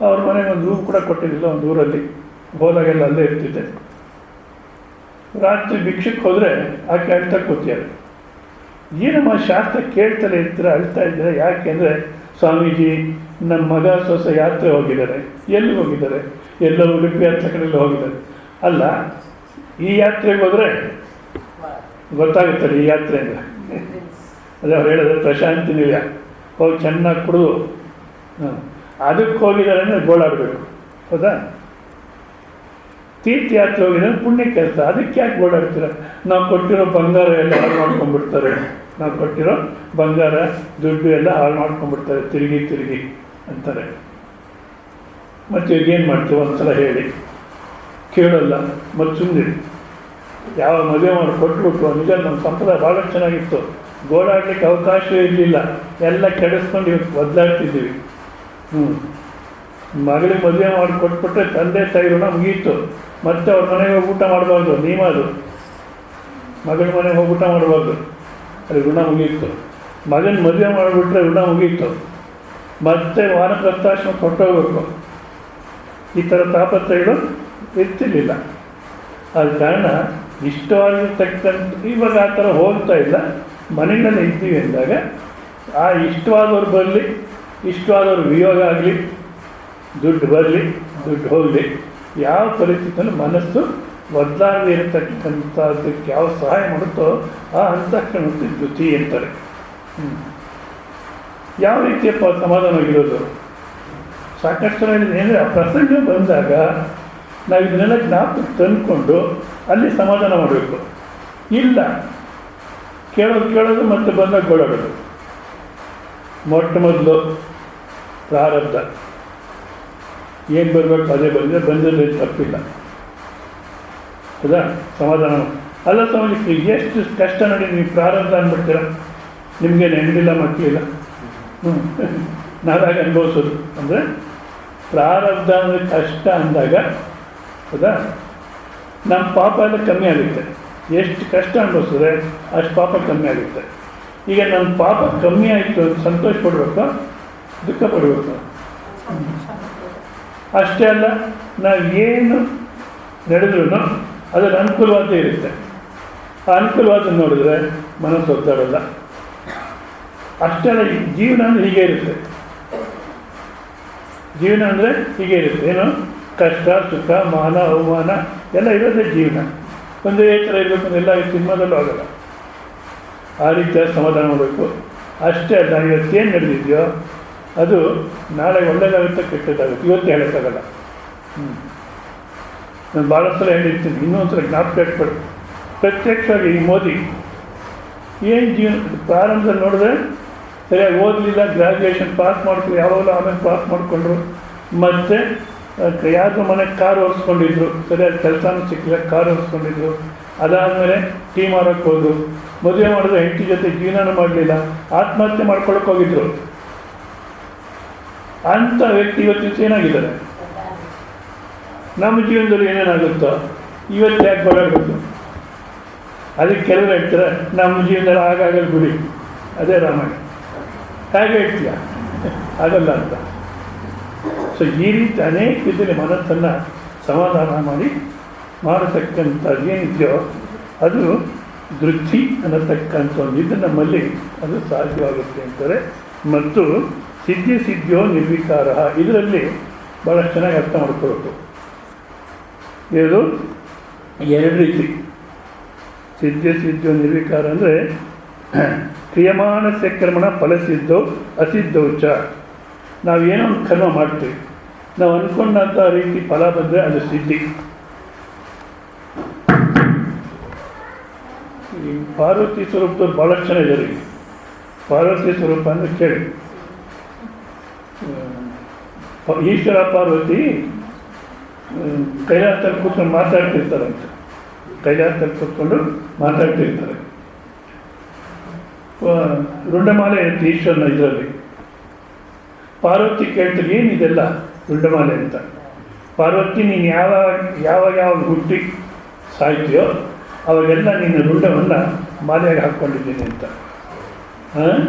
ಅವ್ರ ಮನೆಗೆ ಒಂದು ರೂಮ್ ಕೂಡ ಕೊಟ್ಟಿದ್ದಿಲ್ಲ. ಒಂದು ಊರಲ್ಲಿ ಹೋದಾಗೆಲ್ಲ ಅಲ್ಲೇ ಇರ್ತಿದ್ದೆ. ರಾತ್ರಿ ಭಿಕ್ಷಕ್ಕೆ ಹೋದರೆ ಆಕೆ ಅಳ್ತಾ ಕೂತಿಯಾರೆ. ಏನಮ್ಮ ಶಾಸ್ತ್ರ ಕೇಳ್ತಲೇ ಇರ್ತೀರ, ಅಳ್ತಾ ಇದ್ದೀರ ಯಾಕೆ ಅಂದರೆ, ಸ್ವಾಮೀಜಿ ನಮ್ಮ ಮಗ ಸೊಸೆ ಯಾತ್ರೆ ಹೋಗಿದ್ದಾರೆ. ಎಲ್ಲಿ ಹೋಗಿದ್ದಾರೆ? ಎಲ್ಲೋ ಉಡುಪಿ ಹತ್ರ ಕಡೆಯಲ್ಲಿ ಹೋಗಿದ್ದಾರೆ. ಅಲ್ಲ, ಈ ಯಾತ್ರೆಗೆ ಹೋದರೆ ಗೊತ್ತಾಗುತ್ತಲ್ಲ ಈ ಯಾತ್ರೆ ಅಂದರೆ. ಅದೇ ಅವ್ರು ಹೇಳಿದ್ರೆ ಪ್ರಶಾಂತಿ ನಿಲಯ ಹೋಗಿ ಚೆನ್ನಾಗಿ ಕುಡಿದು ಅದಕ್ಕೆ ಹೋಗಿದ್ದಾರೆ ಅಂದರೆ ಗೋಳಾಡಬೇಕು. ಹೌದಾ? ತೀರ್ಥಯಾತ್ರೆ ಹೋಗಿದ್ದಾರೆ ಪುಣ್ಯ ಕೆಲಸ, ಅದಕ್ಕೆ ಯಾಕೆ ಗೋಳಾಡ್ತೀರ? ನಾವು ಕೊಟ್ಟಿರೋ ಬಂಗಾರ ಎಲ್ಲ ಹಾಳು ಮಾಡ್ಕೊಂಡ್ಬಿಡ್ತಾರೆ, ನಾವು ಕೊಟ್ಟಿರೋ ಬಂಗಾರ ದುಡ್ಡು ಎಲ್ಲ ಹಾಳು ಮಾಡ್ಕೊಂಡ್ಬಿಡ್ತಾರೆ ತಿರುಗಿ ಅಂತಾರೆ. ಮತ್ತು ಈಗೇನು ಮಾಡ್ತೀವಿ ಒಂದ್ಸಲ ಹೇಳಿ ಕೇಳಲ್ಲ ಮತ್ತು ಸುಮ್ಮನೆ ಯಾವ ಮದುವೆ ಮಾಡಿ ಕೊಟ್ಬಿಟ್ಟು ನಿಜ ನಮ್ಮ ಸಂಪ್ರದಾಯ ಭಾಳ ಚೆನ್ನಾಗಿತ್ತು. ಗೋಳಾಡಲಿಕ್ಕೆ ಅವಕಾಶವೇ ಇರಲಿಲ್ಲ, ಎಲ್ಲ ಕೆಡಿಸ್ಕೊಂಡು ಇವತ್ತು ಬದಲಾಡ್ತಿದ್ದೀವಿ. ಮಗಳಿಗೆ ಮದುವೆ ಮಾಡಿ ಕೊಟ್ಬಿಟ್ರೆ ತಂದೆ ತಾಯಿ ಋಣ ಮುಗೀತು. ಮತ್ತೆ ಅವ್ರ ಮನೆಗೆ ಹೋಗಿ ಊಟ ಮಾಡಬಾರ್ದು, ನೀವದು ಮಗಳ ಮನೆಗೆ ಹೋಗಿ ಊಟ ಮಾಡಬಾರ್ದು, ಅಲ್ಲಿ ಋಣ ಮುಗೀತು. ಮಗನ ಮದುವೆ ಮಾಡಿಬಿಟ್ರೆ ಋಣ ಮುಗೀತು, ಮತ್ತೆ ವಾನಪ್ರಸ್ಥಾಶ್ರಮ ಕೊಟ್ಟೋಗ್ಬೇಕು. ಈ ಥರ ತಾಪತ್ರಯಗಳು ಇರ್ತಿರ್ಲಿಲ್ಲ. ಆದ ಕಾರಣ ಇಷ್ಟವಾಗಿರ್ತಕ್ಕಂಥ ಇವಾಗ ಆ ಥರ ಹೋಗ್ತಾ ಇಲ್ಲ. ಮನೆಗಳಲ್ಲೇ ಇದ್ದೀವಿ ಅಂದಾಗ ಆ ಇಷ್ಟವಾದವ್ರು ಬರಲಿ, ಇಷ್ಟವಾದವ್ರ ವಿಯೋಗ ಆಗಲಿ, ದುಡ್ಡು ಬರಲಿ, ದುಡ್ಡು ಹೋಗಲಿ, ಯಾವ ಪರಿಸ್ಥಿತಿಯಲ್ಲೂ ಮನಸ್ಸು ಬದಲಾಗದೇ ಇರತಕ್ಕಂಥದ್ದಕ್ಕೆ ಯಾವ ಸಹಾಯ ಮಾಡುತ್ತೋ ಆ ಅಂತಃಕರಣಕ್ಕೆ ಧೃತಿ ಅಂತಾರೆ. ಯಾವ ರೀತಿಯಪ್ಪ ಸಮಾಧಾನವಾಗಿರೋದು? ಸಾಕಷ್ಟು ಹೇಳಿದೆ ಅಂದರೆ ಆ ಪ್ರಸಂಗ ಬಂದಾಗ ನಾವು ಇದನ್ನೆಲ್ಲ ಜ್ಞಾಪಕಕ್ಕೆ ತಂದುಕೊಂಡು ಅಲ್ಲಿ ಸಮಾಧಾನ ಮಾಡಬೇಕು. ಇಲ್ಲ ಕೇಳೋದು ಮತ್ತೆ ಬಂದಾಗ ಗೋಳಾಡೋದು. ಮೊಟ್ಟ ಮೊದಲು ಪ್ರಾರಬ್ಧ ಏನು ಬರಬೇಕು ಅದೇ ಬಂದಿರಲಿ, ತಪ್ಪಿಲ್ಲ. ಹೌದಾ? ಸಮಾಧಾನ ಅಲ್ಲ ಸ್ವಾಮಿ, ಎಷ್ಟು ಕಷ್ಟ ನೋಡಿ ನೀವು ಪ್ರಾರಬ್ಧ ಅಂದ್ಬಿಡ್ತೀರ, ನಿಮಗೆ ನೆನಪಿಲ್ಲ ಮಕ್ಕಳಿಲ್ಲ. ನಾವಾಗ ಅನುಭವಿಸೋದು ಅಂದರೆ ಪ್ರಾರಬ್ಧ ಅಂದರೆ ಕಷ್ಟ ಅಂದಾಗ, ಹೌದಾ, ನಮ್ಮ ಪಾಪ ಎಲ್ಲ ಕಮ್ಮಿ ಆಗುತ್ತೆ. ಎಷ್ಟು ಕಷ್ಟ ಅನುಭವಿಸಿದ್ರೆ ಅಷ್ಟು ಪಾಪ ಕಮ್ಮಿ ಆಗುತ್ತೆ. ಈಗ ನನ್ನ ಪಾಪ ಕಮ್ಮಿ ಆಯಿತು ಸಂತೋಷ ಪಡಬೇಕು, ದುಃಖ ಪಡಬೇಕು? ಅಷ್ಟೇ ಅಲ್ಲ, ನಾವು ಏನು ನಡೆದ್ರೂ ಅದರ ಅನುಕೂಲವಾದ ಇರುತ್ತೆ. ಆ ಅನುಕೂಲವಾದ ನೋಡಿದ್ರೆ ಮನಸ್ಸು ಒದ್ದಾಡಲ್ಲ. ಅಷ್ಟೇ ಅಲ್ಲ, ಜೀವನ ಅಂದರೆ ಹೀಗೆ ಇರುತ್ತೆ. ಜೀವನ ಅಂದರೆ ಹೀಗೆ ಇರುತ್ತೆ. ಏನು ಕಷ್ಟ ಸುಖ ಮಾನ ಅವಮಾನ ಎಲ್ಲ ಇರೋದೇ ಜೀವನ. ಒಂದೇ ಥರ ಇರಬೇಕು ಅಂದ್ರೆ ಎಲ್ಲ ಸಿನಿಮಾದಲ್ಲೂ ಆಗಲ್ಲ. ಆ ರೀತಿಯಾಗಿ ಸಮಾಧಾನ ಮಾಡಬೇಕು. ಅಷ್ಟೇ ಅಲ್ಲ, ಇವತ್ತೇನು ನಡೆದಿದೆಯೋ ಅದು ನಾಳೆ ಒಳ್ಳೆಯದಾಗುತ್ತೆ ಕೆಟ್ಟದಾಗುತ್ತೆ, ಇವತ್ತು ಹೇಳೋಕ್ಕಾಗಲ್ಲ. ನಾನು ಭಾಳ ಸಲ ಹೇಳಿರ್ತೀನಿ, ಇನ್ನೊಂದು ಸಲ ಜ್ಞಾಪಕ ಇಟ್ಕೊಡು. ಪ್ರತ್ಯಕ್ಷವಾಗಿ ಈ ಮೋದಿ ಏನು ಜೀವನ ಪ್ರಾರಂಭದಲ್ಲಿ ನೋಡಿದ್ರೆ ಸರಿಯಾಗಿ ಓದಲಿಲ್ಲ, ಗ್ರ್ಯಾಜುಯೇಷನ್ ಪಾಸ್ ಮಾಡ್ಕೊಂಡು ಯಾವಾಗಲೂ ಆಮೇಲೆ ಪಾಸ್ ಮಾಡಿಕೊಂಡ್ರು. ಮತ್ತು ಯಾರು ಮನೆಗೆ ಕಾರು ಓಡಿಸ್ಕೊಂಡಿದ್ರು, ಸರಿಯಾಗಿ ಕೆಲಸನೂ ಸಿಕ್ಕಿಲ್ಲ, ಕಾರು ಓಡಿಸ್ಕೊಂಡಿದ್ರು. ಅದಾದಮೇಲೆ ಟೀ ಮಾರೋಕ್ಕೆ ಹೋದ್ರು. ಮದುವೆ ಮಾಡಿದ್ರೆ ಹೆಂಡತಿ ಜೊತೆ ಜೀವನನೂ ಮಾಡಲಿಲ್ಲ, ಆತ್ಮಹತ್ಯೆ ಮಾಡ್ಕೊಳಕ್ಕೆ ಹೋಗಿದ್ರು. ಅಂಥ ವ್ಯಕ್ತಿ ಇವತ್ತು ಏನಾಗಿದ್ದಾರೆ? ನಮ್ಮ ಜೀವನದಲ್ಲಿ ಏನೇನಾಗುತ್ತೋ ಇವತ್ತು ಯಾಕೆ ಬರಬೇಕು? ಅದಕ್ಕೆ ಕೆಲವರು ಹೇಳ್ತಾರೆ ನಮ್ಮ ಜೀವನದಲ್ಲಿ ಆಗಾಗಲ್ಲ ಗುಡಿ, ಅದೇ ರಾಮಾಯಣ. ಹೇಗೆ ಹೇಳ್ತೀಯ? ಆಗಲ್ಲ ಅಂತ. ಸೊ ಈ ರೀತಿ ಅನೇಕ ಇದರಲ್ಲಿ ಮನಸ್ಸನ್ನು ಸಮಾಧಾನ ಮಾಡತಕ್ಕಂಥದ್ದು ಏನಿದೆಯೋ ಅದು ದೃಷ್ಟಿ ಅನ್ನತಕ್ಕಂಥ ಒಂದು ಇದು ನಮ್ಮಲ್ಲಿ ಅದು ಸಾಧ್ಯವಾಗುತ್ತೆ ಅಂತಾರೆ. ಮತ್ತು ಸಿದ್ಧಿಯೋ ನಿರ್ವಿಕಾರ, ಇದರಲ್ಲಿ ಭಾಳ ಚೆನ್ನಾಗಿ ಅರ್ಥ ಮಾಡ್ಕೋಬೇಕು. ಇದು ಎರಡು ರೀತಿ. ಸಿದ್ಧಿಯೋ ನಿರ್ವಿಕಾರ ಅಂದರೆ ಕ್ರಿಯಮಾಣಸ್ಯ ಕರ್ಮಣ ಫಲಸಿದ್ಧೋ ಅಸಿದ್ಧೋ ಚ. ನಾವೇನೋ ಒಂದು ಕರ್ಮ ಮಾಡ್ತೀವಿ, ನಾವು ಅಂದ್ಕೊಂಡಂಥ ರೀತಿ ಫಲ ಬಂದರೆ ಅದು ಸಿದ್ಧಿ. ಈ ಪಾರ್ವತಿ ಸ್ವರೂಪದವ್ರು ಭಾಳಷ್ಟು ಜನ ಇದ್ದಾರೆ. ಪಾರ್ವತಿ ಸ್ವರೂಪ ಅಂದರೆ ಕೇಳಿ, ಈಶ್ವರ ಪಾರ್ವತಿ ಕೈಲಾಸದಲ್ಲಿ ಕೂತ್ಕೊಂಡು ಮಾತಾಡ್ತಿರ್ತಾರಂತೆ. ಕೈಲಾಸದಲ್ಲಿ ಕೂತ್ಕೊಂಡು ಮಾತಾಡ್ತಿರ್ತಾರೆ. ರುಂಡಮಾಲೆ ಇರುತ್ತೆ ಈಶ್ವರನ ಇದರಲ್ಲಿ. ಪಾರ್ವತಿ ಕೇಳ್ತಾರೆ, ಏನಿದೆಲ್ಲ ರುಂಡಮಾಲೆ ಅಂತ. ಪಾರ್ವತಿ, ನೀನು ಯಾವಾಗ ಹುಟ್ಟಿ ಸಾಯ್ತೀಯೋ ಅವಾಗೆಲ್ಲ ನೀನು ರುಂಡವನ್ನು ಮಾಲೆಯಾಗಿ ಹಾಕ್ಕೊಂಡಿದ್ದೀನಿ ಅಂತ.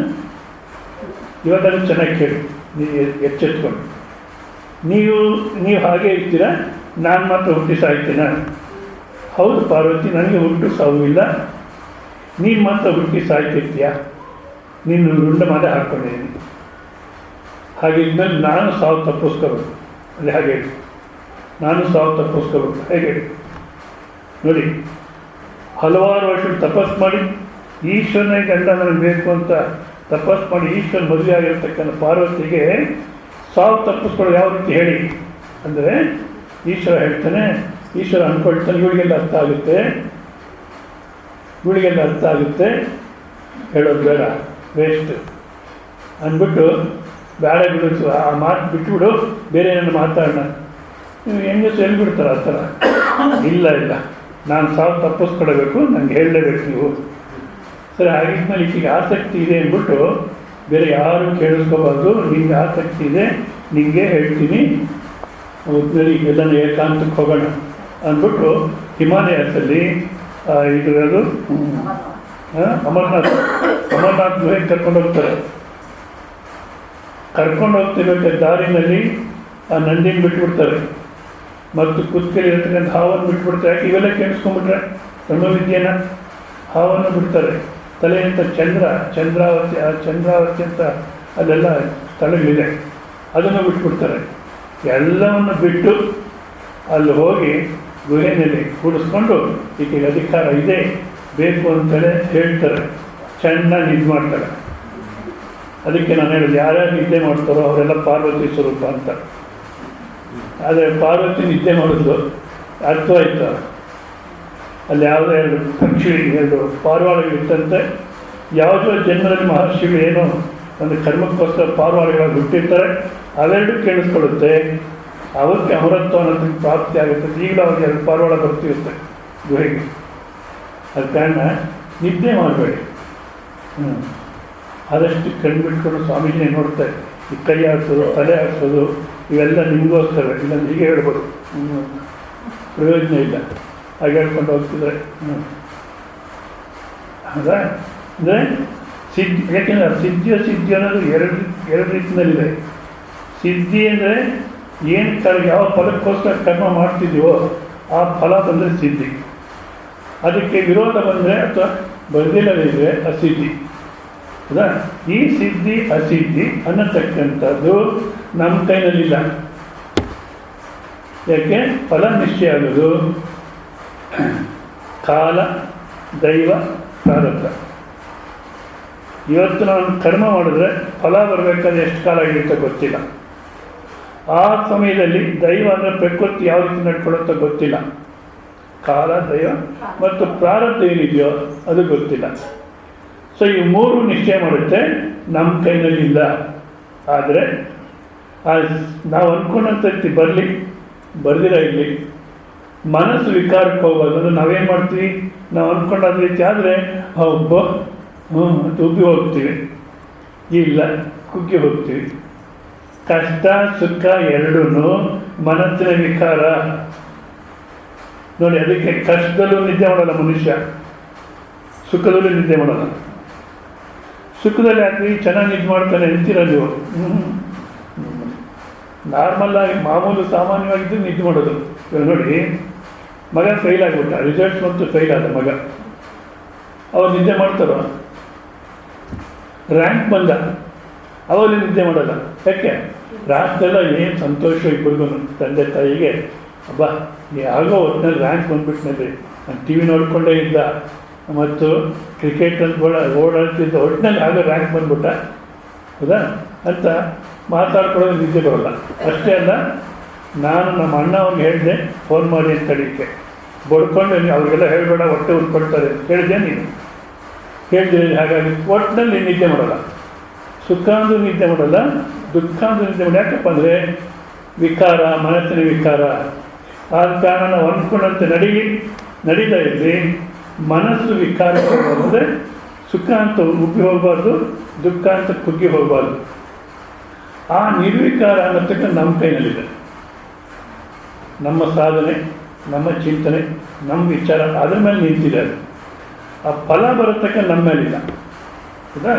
ಇವಾಗಲೂ ಚೆನ್ನಾಗಿ ಕೇಳಿ, ನೀವು ಎಚ್ಚೆತ್ಕೊಂಡು. ನೀವು ಹಾಗೆ ಇರ್ತೀರ, ನಾನು ಮಾತ್ರ ಹುಟ್ಟಿ ಸಾಯ್ತೀನ? ಹೌದು ಪಾರ್ವತಿ, ನನಗೆ ಹುಟ್ಟು ಸಾವು ಇಲ್ಲ, ನೀನು ಮಾತ್ರ ಹುಟ್ಟಿ ಸಾಯ್ತಿರ್ತೀಯ, ನೀನು ರುಂಡ ಮಾಲೆ ಹಾಕ್ಕೊಂಡಿದ್ದೀನಿ. ಹಾಗಿದ್ಮೇಲೆ ನಾನು ಸಾವು ತಪ್ಪಿಸ್ಕೋಬೇಕು. ಅಲ್ಲಿ ಹಾಗೆ ಹೇಳಿ, ನಾನು ಸಾವು ತಪ್ಪಿಸ್ಕೋಬೇಕು. ಹೇಗೆ ಹೇಳಿ ನೋಡಿ, ಹಲವಾರು ವರ್ಷ ತಪಸ್ಸು ಮಾಡಿ ಈಶ್ವರನೇ ಗಂಡ ನನಗೆ ಬೇಕು ಅಂತ ತಪಸ್ಸು ಮಾಡಿ ಈಶ್ವರನ ಮದುವೆ ಆಗಿರ್ತಕ್ಕಂಥ ಪಾರ್ವತಿಗೆ ಸಾವು ತಪ್ಪಿಸ್ಕೊಳ್ಳೋದು ಯಾವ ರೀತಿ ಹೇಳಿ ಅಂದರೆ, ಈಶ್ವರ ಹೇಳ್ತಾನೆ, ಈಶ್ವರ ಅಂದ್ಕೊಳ್ತಾನೆ, ಇವಳಿಗೆಲ್ಲ ಅರ್ಥ ಆಗುತ್ತೆ, ಹೇಳೋದು ಬೇಡ, ವೇಸ್ಟ್ ಅಂದ್ಬಿಟ್ಟು ಬೇಡ ಬಿಡು, ಆ ಮಾತು ಬಿಟ್ಬಿಡು, ಬೇರೆ ಏನಾದ್ರು ಮಾತಾಡೋಣ. ನೀವು ಹೆಂಗಸು ಹೇಳ್ಬಿಡ್ತಾರೆ ಆ ಥರ. ಇಲ್ಲ ನಾನು ಸಾವು ತಪ್ಪಿಸ್ಕೊಳ್ಬೇಕು, ನನಗೆ ಹೇಳಲೇಬೇಕು ನೀವು. ಸರಿ, ಹಾಗಿದ್ಮೇಲೆ ಈಗೀಗ ಆಸಕ್ತಿ ಇದೆ ಅಂದ್ಬಿಟ್ಟು ಬೇರೆ ಯಾರು ಕೇಳಿಸ್ಕೋಬಾರ್ದು. ನಿಮ್ಗೆ ಆಸಕ್ತಿ ಇದೆ, ನಿಮಗೆ ಹೇಳ್ತೀನಿ, ಬೇರೆ ಎಲ್ಲನೂ ಏಕಾಂತಕ್ಕೆ ಹೋಗೋಣ ಅಂದ್ಬಿಟ್ಟು ಹಿಮಾಲಯದಲ್ಲಿ ಇದು ಅದು ಅಮರನಾಥ್ ಗುಹೆಗೆ ಕರ್ಕೊಂಡೋಗ್ತಾರೆ. ಕರ್ಕೊಂಡೋಗ್ತಿರ್ಬೇಕಾದ್ರೆ ದಾರಿನಲ್ಲಿ ಆ ನಂದಿನ ಬಿಟ್ಬಿಡ್ತಾರೆ, ಮತ್ತು ಕುತ್ತಿಗೆಯಲ್ಲಿ ಇರ್ತಕ್ಕಂಥ ಹಾವನ್ನು ಬಿಟ್ಬಿಡ್ತಾರೆ. ಯಾಕೆ ಇವೆಲ್ಲ ಕೇಳಿಸ್ಕೊಂಡ್ಬಿಟ್ರೆ ಬ್ರಹ್ಮವಿದ್ಯೆನ ಹಾವನ್ನು ಬಿಡ್ತಾರೆ. ತಲೆಯಂತ ಚಂದ್ರಾವತಿ ಅಂತ ಅಲ್ಲೆಲ್ಲ ಸ್ಥಳಗಳಿದೆ, ಅದನ್ನು ಬಿಟ್ಬಿಡ್ತಾರೆ. ಎಲ್ಲವನ್ನು ಬಿಟ್ಟು ಅಲ್ಲಿ ಹೋಗಿ ಗುಹೆಯಲ್ಲಿ ಕೂಡಿಸ್ಕೊಂಡು ಈಕೆಗೆ ಅಧಿಕಾರ ಇದೆ ಬೇಕು ಅಂತೇಳಿ ಹೇಳ್ತಾರೆ. ಚೆನ್ನಾಗಿ ನಿದ್ದೆ ಮಾಡ್ತಾರೆ. ಅದಕ್ಕೆ ನಾನು ಹೇಳೋದು, ಯಾರ್ಯಾರು ನಿದ್ದೆ ಮಾಡ್ತಾರೋ ಅವರೆಲ್ಲ ಪಾರ್ವತಿ ಸ್ವರೂಪ ಅಂತ. ಆದರೆ ಪಾರ್ವತಿ ನಿದ್ದೆ ಮಾಡಿದ್ಲು, ಅರ್ಥವಾಯ್ತು. ಅಲ್ಲಿ ಯಾವುದೋ ಎರಡು ಪಕ್ಷಿ, ಎರಡು ಪಾರಿವಾಳಗಳಿತ್ತಂತೆ. ಯಾವುದೋ ಜನ್ಮದಲ್ಲಿ ಮಹರ್ಷಿಗಳು ಏನೋ ಒಂದು ಕರ್ಮಕ್ಕೋಸ್ಕರ ಪಾರಿವಾಳಗಳಾಗಿ ಹುಟ್ಟಿರ್ತಾರೆ, ಅವೆರಡು ಕೇಳಿಸ್ಕೊಳ್ಳುತ್ತೆ, ಅವಕ್ಕೆ ಅಮರತ್ವ ಅನ್ನೋದಕ್ಕೆ ಪ್ರಾಪ್ತಿ ಆಗುತ್ತೆ. ಈಗಲೂ ಅವ್ರಿಗೆ ಎರಡು ಪಾರಿವಾಳ ಬರ್ತಿರುತ್ತೆ ಗುಹೆಗೆ. ಅದ ಕಾರಣ ನಿದ್ದೆ ಮಾಡಬೇಡಿ. ಆದಷ್ಟು ಕಣ್ಬಿಟ್ಕೊಂಡು ಸ್ವಾಮೀಜಿನೇ ನೋಡ್ತಾರೆ. ಈ ಕೈ ಆಡಿಸೋದು, ತಲೆ ಆಡಿಸೋದು ಇವೆಲ್ಲ ನಿಮಗೋಸ್ಕರ, ಇಲ್ಲ ಹೀಗೆ ಹೇಳ್ಬೋದು, ಪ್ರಯೋಜನ ಇಲ್ಲ ಹಾಗೆ ಹೇಳ್ಕೊಂಡು ಹೋಗ್ತಿದ್ರೆ. ಹೌದಾ? ಅಂದರೆ ಸಿದ್ಧಿ, ಯಾಕೆಂದರೆ ಸಿದ್ಧಿ ಅನ್ನೋದು ಎರಡು ರೀತಿಯಲ್ಲಿದೆ. ಸಿದ್ಧಿ ಅಂದರೆ ಏನು ಯಾವ ಫಲಕ್ಕೋಸ್ಕರ ಕರ್ಮ ಮಾಡ್ತಿದ್ದೀವೋ ಆ ಫಲ ಬಂದರೆ ಸಿದ್ಧಿ. ಅದಕ್ಕೆ ವಿರೋಧ ಬಂದರೆ ಅಥವಾ ಬಂದಿಲ್ಲದಿದ್ದರೆ ಅಸಿದ್ಧಿ. ಹೌದಾ? ಈ ಸಿದ್ಧಿ ಅಸಿದ್ಧಿ ಅನ್ನತಕ್ಕಂಥದ್ದು ನಮ್ಮ ಕೈನಲ್ಲಿಲ್ಲ. ಯಾಕೆ? ಫಲ ನಿಶ್ಚಯ ಆಗೋದು ಕಾಲ, ದೈವ, ಪ್ರಾರಬ್ಧ. ಇವತ್ತು ನಾವು ಕರ್ಮ ಮಾಡಿದ್ರೆ ಫಲ ಬರಬೇಕಾದ್ರೆ ಎಷ್ಟು ಕಾಲ ಹಿಡಿಯುತ್ತೋ ಗೊತ್ತಿಲ್ಲ. ಆ ಸಮಯದಲ್ಲಿ ದೈವ ಅಂದರೆ ಪ್ರಕೃತಿ ಯಾವ ರೀತಿ ನಡ್ಕೊಳ್ಳುತ್ತೋ ಗೊತ್ತಿಲ್ಲ. ಕಾಲ, ದೈವ ಮತ್ತು ಪ್ರಾರಬ್ಧ ಏನಿದೆಯೋ ಅದು ಗೊತ್ತಿಲ್ಲ. ಸೊ ಈ ಮೂರು ನಿಶ್ಚಯ ಮಾಡುತ್ತೆ, ನಮ್ಮ ಕೈನಲ್ಲಿಲ್ಲ. ಆದರೆ ನಾವು ಅಂದ್ಕೊಂಡಂಥ ಬರಲಿ ಬರ್ದಿರ ಇರಲಿ, ಮನಸ್ಸು ವಿಕಾರಕ್ಕೆ ಹೋಗೋದು. ಅಂದರೆ ನಾವೇನು ಮಾಡ್ತೀವಿ, ನಾವು ಅಂದ್ಕೊಂಡಾದ ರೀತಿ ಆದರೆ ಒಬ್ಬ ಅಂತ ಉಬ್ಬಿ ಹೋಗ್ತೀವಿ, ಇಲ್ಲ ಕುಗ್ಗಿ ಹೋಗ್ತೀವಿ. ಕಷ್ಟ ಸುಖ ಎರಡೂ ಮನಸ್ಸಿನ ವಿಕಾರ ನೋಡಿ. ಅದಕ್ಕೆ ಕಷ್ಟದಲ್ಲೂ ನಿದ್ದೆ ಮಾಡಲ್ಲ ಮನುಷ್ಯ, ಸುಖದಲ್ಲೂ ನಿದ್ದೆ ಮಾಡಲ್ಲ. ಸುಖದಲ್ಲಿ ಹಾಕಿ ಚೆನ್ನಾಗಿ ನಿದ್ದೆ ಮಾಡ್ತಾನೆ ಅಂತೀರ ನೀವು. ನಾರ್ಮಲ್ ಆಗಿ ಮಾಮೂಲು ಸಾಮಾನ್ಯವಾಗಿದ್ದು ನಿದ್ದೆ ಮಾಡೋದು. ಇವಾಗ ನೋಡಿ, ಮಗ ಫೇಲ್ ಆಗಿಬಿಟ್ಟ, ರಿಸಲ್ಟ್ಸ್ ಮತ್ತು ಫೇಲ್ ಆದ ಮಗ, ಅವ್ರು ನಿದ್ದೆ ಮಾಡ್ತಾರೋ? ರ್ಯಾಂಕ್ ಬಂದ, ಅವಲ್ಲಿ ನಿದ್ದೆ ಮಾಡಲ್ಲ. ಯಾಕೆ? ರಾತ್ರೆಲ್ಲ ಏನು ಸಂತೋಷ ಇಬ್ಬರಿಗೂ, ತಂದೆ ತಾಯಿಗೆ. ಹಬ್ಬ ಆಗೋ ಹೊತ್ತಿನಲ್ಲಿ ರ್ಯಾಂಕ್ ಬಂದ್ಬಿಟ್ನಲ್ಲಿ, ನಾನು ಟಿ ವಿ ನೋಡ್ಕೊಂಡೇ ಇದ್ದ ಮತ್ತು ಕ್ರಿಕೆಟ್ ಅಂತ ಓಡಾಡ್ತಿದ್ದ, ಒಟ್ಟಿನಲ್ಲಿ ಆಗೋ ರ್ಯಾಂಕ್ ಬಂದ್ಬಿಟ್ಟ, ಹೌದಾ ಅಂತ ಮಾತಾಡ್ಕೊಳ್ಳೋದು ನಿದ್ದೆ ಬರೋಲ್ಲ. ಅಷ್ಟೇ ಅಲ್ಲ, ನಾನು ನಮ್ಮ ಅಣ್ಣ ಅವ್ನಿಗೆ ಹೇಳಿದೆ ಫೋನ್ ಮಾಡಿ ಅಂತ ತಡೀಕೆ ಬಡ್ಕೊಂಡು, ಅವ್ರಿಗೆಲ್ಲ ಹೇಳಬೇಡ ಹೊಟ್ಟೆ ಉಳ್ಕೊಳ್ತಾರೆ ಹೇಳಿದೆ. ನೀನು ಹೇಳಿದ್ರೆ ಹಾಗಾಗಿ ಒಟ್ಟಿನಲ್ಲಿ ನಿದ್ದೆ ಮಾಡಲ್ಲ. ಸುಖ ಅಂದ್ರೂ ನಿದ್ದೆ ಮಾಡಲ್ಲ, ದುಃಖ ಅಂದ್ರೂ ನಿದ್ದೆ ಮಾಡಿ. ಯಾಕಪ್ಪ ಅಂದರೆ ವಿಕಾರ, ಮನಸ್ಸಿನ ವಿಕಾರ. ಆದ ಕಾರಣ ನಾವು ಅಂದ್ಕೊಂಡಂತೆ ನಡೀತಾ ಇದ್ವಿ. ಮನಸ್ಸು ವಿಕಾರ ಅಂದರೆ ಸುಖ ಅಂತ ಉಬ್ಬಿ ಹೋಗಬಾರ್ದು, ದುಃಖ ಅಂತ ಕುಗ್ಗಿ ಹೋಗಬಾರ್ದು. ಆ ನಿರ್ವಿಕಾರ ಅನ್ನತಕ್ಕ ನಮ್ಮ ಕೈನಲ್ಲಿದೆ. ನಮ್ಮ ಸಾಧನೆ, ನಮ್ಮ ಚಿಂತನೆ, ನಮ್ಮ ವಿಚಾರ ಅದ್ರ ಮೇಲೆ ನಿಂತಿದೆ. ಅದು ಆ ಫಲ ಬರತಕ್ಕ ನಮ್ಮ ಮೇಲಿಲ್ಲ. ಹೌದಾ?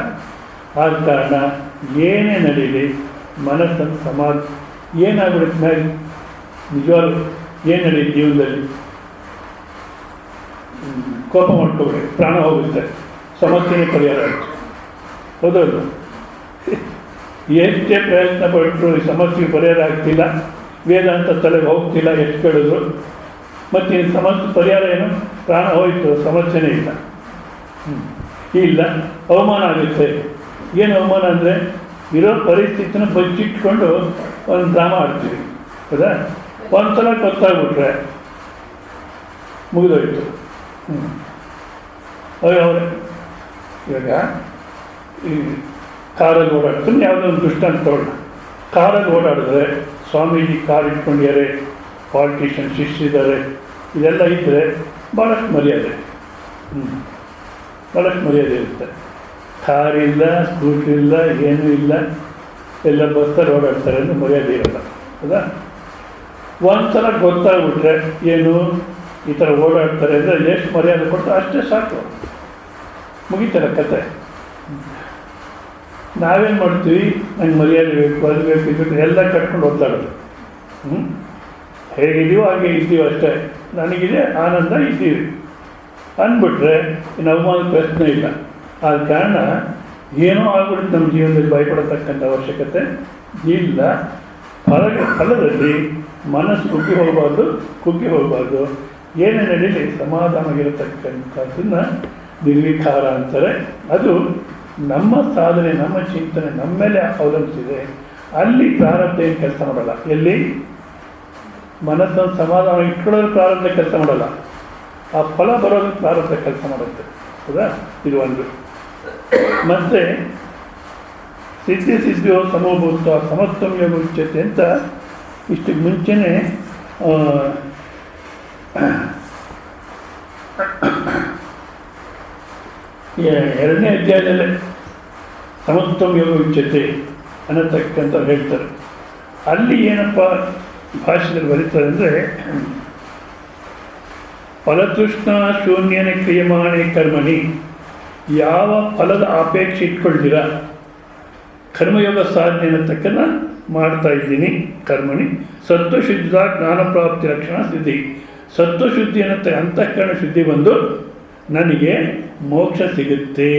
ಆದ ಕಾರಣ ಏನೇ ನಡೀಲಿ ಮನಸ್ಸನ್ನು ಸಮಾಧಿ ಏನಾಗ್ಬಿಡುತ್ತೆ ಮೇಲೆ ನಿಜವಾಗ್ಲೂ ಏನು ನಡೀಲಿ ಜೀವನದಲ್ಲಿ ಕೋಪ ಮಾಡ್ಕೊಬೇಡಿ, ಪ್ರಾಣ ಹೋಗುತ್ತೆ, ಸಮಸ್ಯೆನೇ ಪರಿಹಾರ ಆಯಿತು. ಹೌದಲ್ಲ? ಎಷ್ಟೇ ಪ್ರಯತ್ನ ಪಟ್ಟರು ಈ ಸಮಸ್ಯೆಗೆ ಪರಿಹಾರ ಆಗ್ತಿಲ್ಲ, ವೇದಾಂತ ತಲೆಗೆ ಹೋಗ್ತಿಲ್ಲ, ಎಷ್ಟು ಕೇಳಿದ್ರು. ಮತ್ತು ಈ ಸಮಸ್ಯೆ ಪರಿಹಾರ ಏನು? ಪ್ರಾಣ ಹೋಯಿತು, ಸಮಸ್ಯೆನೇ ಇಲ್ಲ. ಇಲ್ಲ, ಅವಮಾನ ಆಗುತ್ತೆ. ಏನು ಅವಮಾನ ಅಂದರೆ ಇರೋ ಪರಿಸ್ಥಿತಿನ ಬಚ್ಚಿಟ್ಕೊಂಡು ಒಂದು ಡ್ರಾಮಾ ಆಡ್ತೀವಿ. ಹೌದಾ? ಒಂದ್ಸಲ ಗೊತ್ತಾಗ್ಬಿಟ್ರೆ ಮುಗಿದೋಯ್ತು. ಅವರೇ ಇವಾಗ ಈ ಕಾರಲ್ಲಿ ಓಡಾಡ್ತೀನಿ, ಯಾವುದೋ ಒಂದು ದೃಷ್ಟಾಂತ ತಗೊಳ್ಳೋಣ. ಕಾರಲ್ಲಿ ಓಡಾಡಿದ್ರೆ ಸ್ವಾಮೀಜಿ ಕಾರ್ ಇಟ್ಕೊಂಡಿದ್ದಾರೆ, ಪಾಲಿಟಿಷಿಯನ್ ಶಿಷ್ಯರಿದ್ದಾರೆ, ಇದೆಲ್ಲ ಇದ್ದರೆ ಭಾಳಷ್ಟು ಮರ್ಯಾದೆ. ಭಾಳಷ್ಟು ಮರ್ಯಾದೆ ಇರುತ್ತೆ. ಕಾರಿಲ್ಲ, ಸ್ಕೂಟ್ರ್ ಇಲ್ಲ, ಏನೂ ಇಲ್ಲ, ಎಲ್ಲ ಬಸ್ಸಲ್ಲಿ ಓಡಾಡ್ತಾರೆ ಅಂದರೆ ಮರ್ಯಾದೆ ಇರೋಲ್ಲ. ಹೌದಾ? ಒಂದ್ಸಲ ಗೊತ್ತಾಗ್ಬಿಟ್ರೆ ಏನು ಈ ಥರ ಓಡಾಡ್ತಾರೆ ಅಂದರೆ ಎಷ್ಟು ಮರ್ಯಾದೆ ಕೊಟ್ಟು ಅಷ್ಟೇ ಸಾಕು, ಮುಗಿತಾರೆ ಕತೆ. ನಾವೇನು ಮಾಡ್ತೀವಿ, ನಂಗೆ ಮರ್ಯಾದೆ ಬೇಕು, ಅದು ಬೇಕು, ಇದು ಎಲ್ಲ ಕಟ್ಕೊಂಡು ಓದ್ತಾಡೋದು. ಹೇಗಿದ್ದೀವೋ ಹಾಗೆ ಇದ್ದೀವಿ ಅಷ್ಟೇ, ನನಗಿದೆ ಆನಂದ, ಇದ್ದೀವಿ ಅಂದ್ಬಿಟ್ರೆ ಇನ್ನು ಅವಮಾನದ ಪ್ರಶ್ನೆ ಇಲ್ಲ. ಆದ ಕಾರಣ ಏನೋ ಆಗ್ಬಿಡುತ್ತೆ ನಮ್ಮ ಜೀವನದಲ್ಲಿ ಭಯಪಡತಕ್ಕಂಥ ಅವಶ್ಯಕತೆ ಇಲ್ಲ. ಫಲದಲ್ಲಿ ಮನಸ್ಸು ಕುಗ್ಗಿ ಹೋಗಬಾರ್ದು. ಏನೇ ನಡೀಲಿ ಸಮಾಧಾನವಾಗಿರತಕ್ಕಂಥದ್ದನ್ನು ನಿರ್ವಿಕಾರ ಅಂತಾರೆ. ಅದು ನಮ್ಮ ಸಾಧನೆ, ನಮ್ಮ ಚಿಂತನೆ ನಮ್ಮ ಮೇಲೆ ಅವಲಂಬಿಸಿದೆ. ಅಲ್ಲಿ ಪ್ರಾರಬ್ಧ ಏನು ಕೆಲಸ ಮಾಡಲ್ಲ. ಎಲ್ಲಿ ಮನಸ್ಸನ್ನು ಸಮಾಧಾನ ಇಟ್ಕೊಳ್ಳೋದು ಪ್ರಾರಂಭ ಕೆಲಸ ಮಾಡಲ್ಲ, ಆ ಫಲ ಬರೋದು ಪ್ರಾರಂಭ ಕೆಲಸ ಮಾಡುತ್ತೆ. ಹೌದಾ? ಇದು ಒಂದು. ಮತ್ತು ಸಿದ್ಧಿಯೋ ಸಮಭೂತ ಸಮತ್ವಂ ಯೋಗ ಉಚ್ಯತೆ ಅಂತ ಇಷ್ಟು ಮುಂಚೆನೇ ಎರಡನೇ ಅಧ್ಯಾಯದಲ್ಲೇ ಸಮತ್ವಂ ಯೋಗ ಉಚ್ಯತೆ ಅನ್ನತಕ್ಕಂಥ ಹೇಳ್ತಾರೆ. ಅಲ್ಲಿ ಏನಪ್ಪ ಭಾಷೆಯಲ್ಲಿ ಬರೀತಾರೆ ಅಂದರೆ, ಫಲತೃಷ್ಣ ಶೂನ್ಯನ ಕ್ರಿಯಮಾಣೆ ಕರ್ಮಣಿ, ಯಾವ ಫಲದ ಅಪೇಕ್ಷೆ ಇಟ್ಕೊಳ್ತೀರ ಕರ್ಮಯೋಗ ಸಾಧನೆ ಅನ್ನತಕ್ಕನ್ನ ಮಾಡ್ತಾ ಇದ್ದೀನಿ. ಕರ್ಮಣಿ ಸತ್ವಶುದ್ಧ ಜ್ಞಾನ ಪ್ರಾಪ್ತಿ ಲಕ್ಷಣ ಸಿದ್ಧಿ. ಸತ್ವಶುದ್ಧಿ ಅನ್ನತ್ತೆ ಅಂತಃಕರಣ ಶುದ್ಧಿ ಬಂದು ನನಗೆ ಮೋಕ್ಷ ಸಿಗುತ್ತೆ,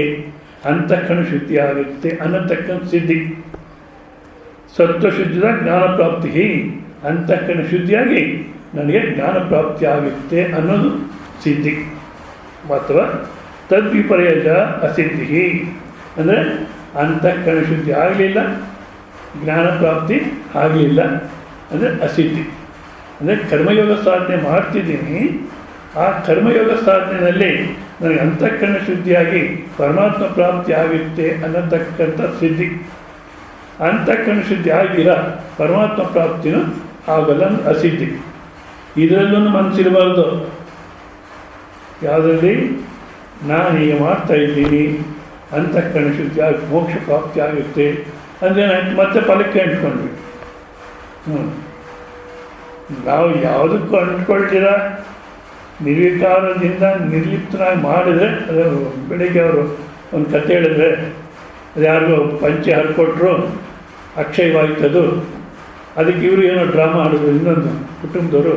ಅಂತಃಕರಣ ಶುದ್ಧಿ ಆಗುತ್ತೆ ಅನ್ನತಕ್ಕಂಥ ಸಿದ್ಧಿ. ಸತ್ವಶುದ್ಧ ಜ್ಞಾನ ಪ್ರಾಪ್ತಿ, ಅಂತಃಕರಣ ಶುದ್ಧಿಯಾಗಿ ನನಗೆ ಜ್ಞಾನ ಪ್ರಾಪ್ತಿ ಆಗುತ್ತೆ ಅನ್ನೋದು ಸಿದ್ಧಿ. ಅಥವಾ ತದ್ವಿಪರ್ಯಯ ಅಸಿದ್ಧಿ ಅಂದರೆ ಅಂತಃಕರಣ ಶುದ್ಧಿ ಆಗಲಿಲ್ಲ, ಜ್ಞಾನ ಪ್ರಾಪ್ತಿ ಆಗಲಿಲ್ಲ ಅಂದರೆ ಅಸಿದ್ಧಿ. ಅಂದರೆ ಕರ್ಮಯೋಗ ಸಾಧನೆ ಮಾಡ್ತಿದ್ದೀನಿ, ಆ ಕರ್ಮಯೋಗ ಸಾಧನೆಯಲ್ಲಿ ನನಗೆ ಅಂತಃಕರಣ ಶುದ್ಧಿಯಾಗಿ ಪರಮಾತ್ಮ ಪ್ರಾಪ್ತಿ ಆಗುತ್ತೆ ಅನ್ನತಕ್ಕಂಥ ಸಿದ್ಧಿ. ಅಂತಃಕರಣ ಶುದ್ಧಿ ಆಗಿರ ಪರಮಾತ್ಮ ಪ್ರಾಪ್ತಿನೂ ಆಗಲ್ಲ ಅಸಿದ್ಧಿ. ಇದರಲ್ಲೂ ಮನಸ್ಸಿರಬಾರ್ದು. ಯಾವುದರಲ್ಲಿ ನಾನು ಈಗ ಮಾಡ್ತಾ ಇದ್ದೀನಿ, ಅಂತಃಕರಣ ಶುದ್ಧಿ ಆಗಿ ಮೋಕ್ಷ ಪ್ರಾಪ್ತಿ ಆಗುತ್ತೆ ಅಂದರೆ ಮತ್ತೆ ಫಲಕ್ಕೆ ಅಂಟ್ಕೊಂಡ್ವಿ. ನಾವು ಯಾವುದಕ್ಕೂ ಅಂಟ್ಕೊಳ್ತೀರ ನಿರ್ವಿಕಾರದಿಂದ ನಿರ್ಲಿಪ್ತನಾಗಿ ಮಾಡಿದರೆ, ಅದು ಬೆಳಿಗ್ಗೆ ಅವರು ಒಂದು ಕತೆ ಹೇಳಿದ್ರೆ, ಅದು ಯಾರಿಗೂ ಪಂಚೆ ಹರ್ಕೊಟ್ರು ಅಕ್ಷಯವಾಯ್ತದು, ಅದಕ್ಕೆ ಇವರು ಏನೋ ಡ್ರಾಮಾ ಆಡಿದ್ರು. ಇನ್ನೊಂದು ಕುಟುಂಬದವರು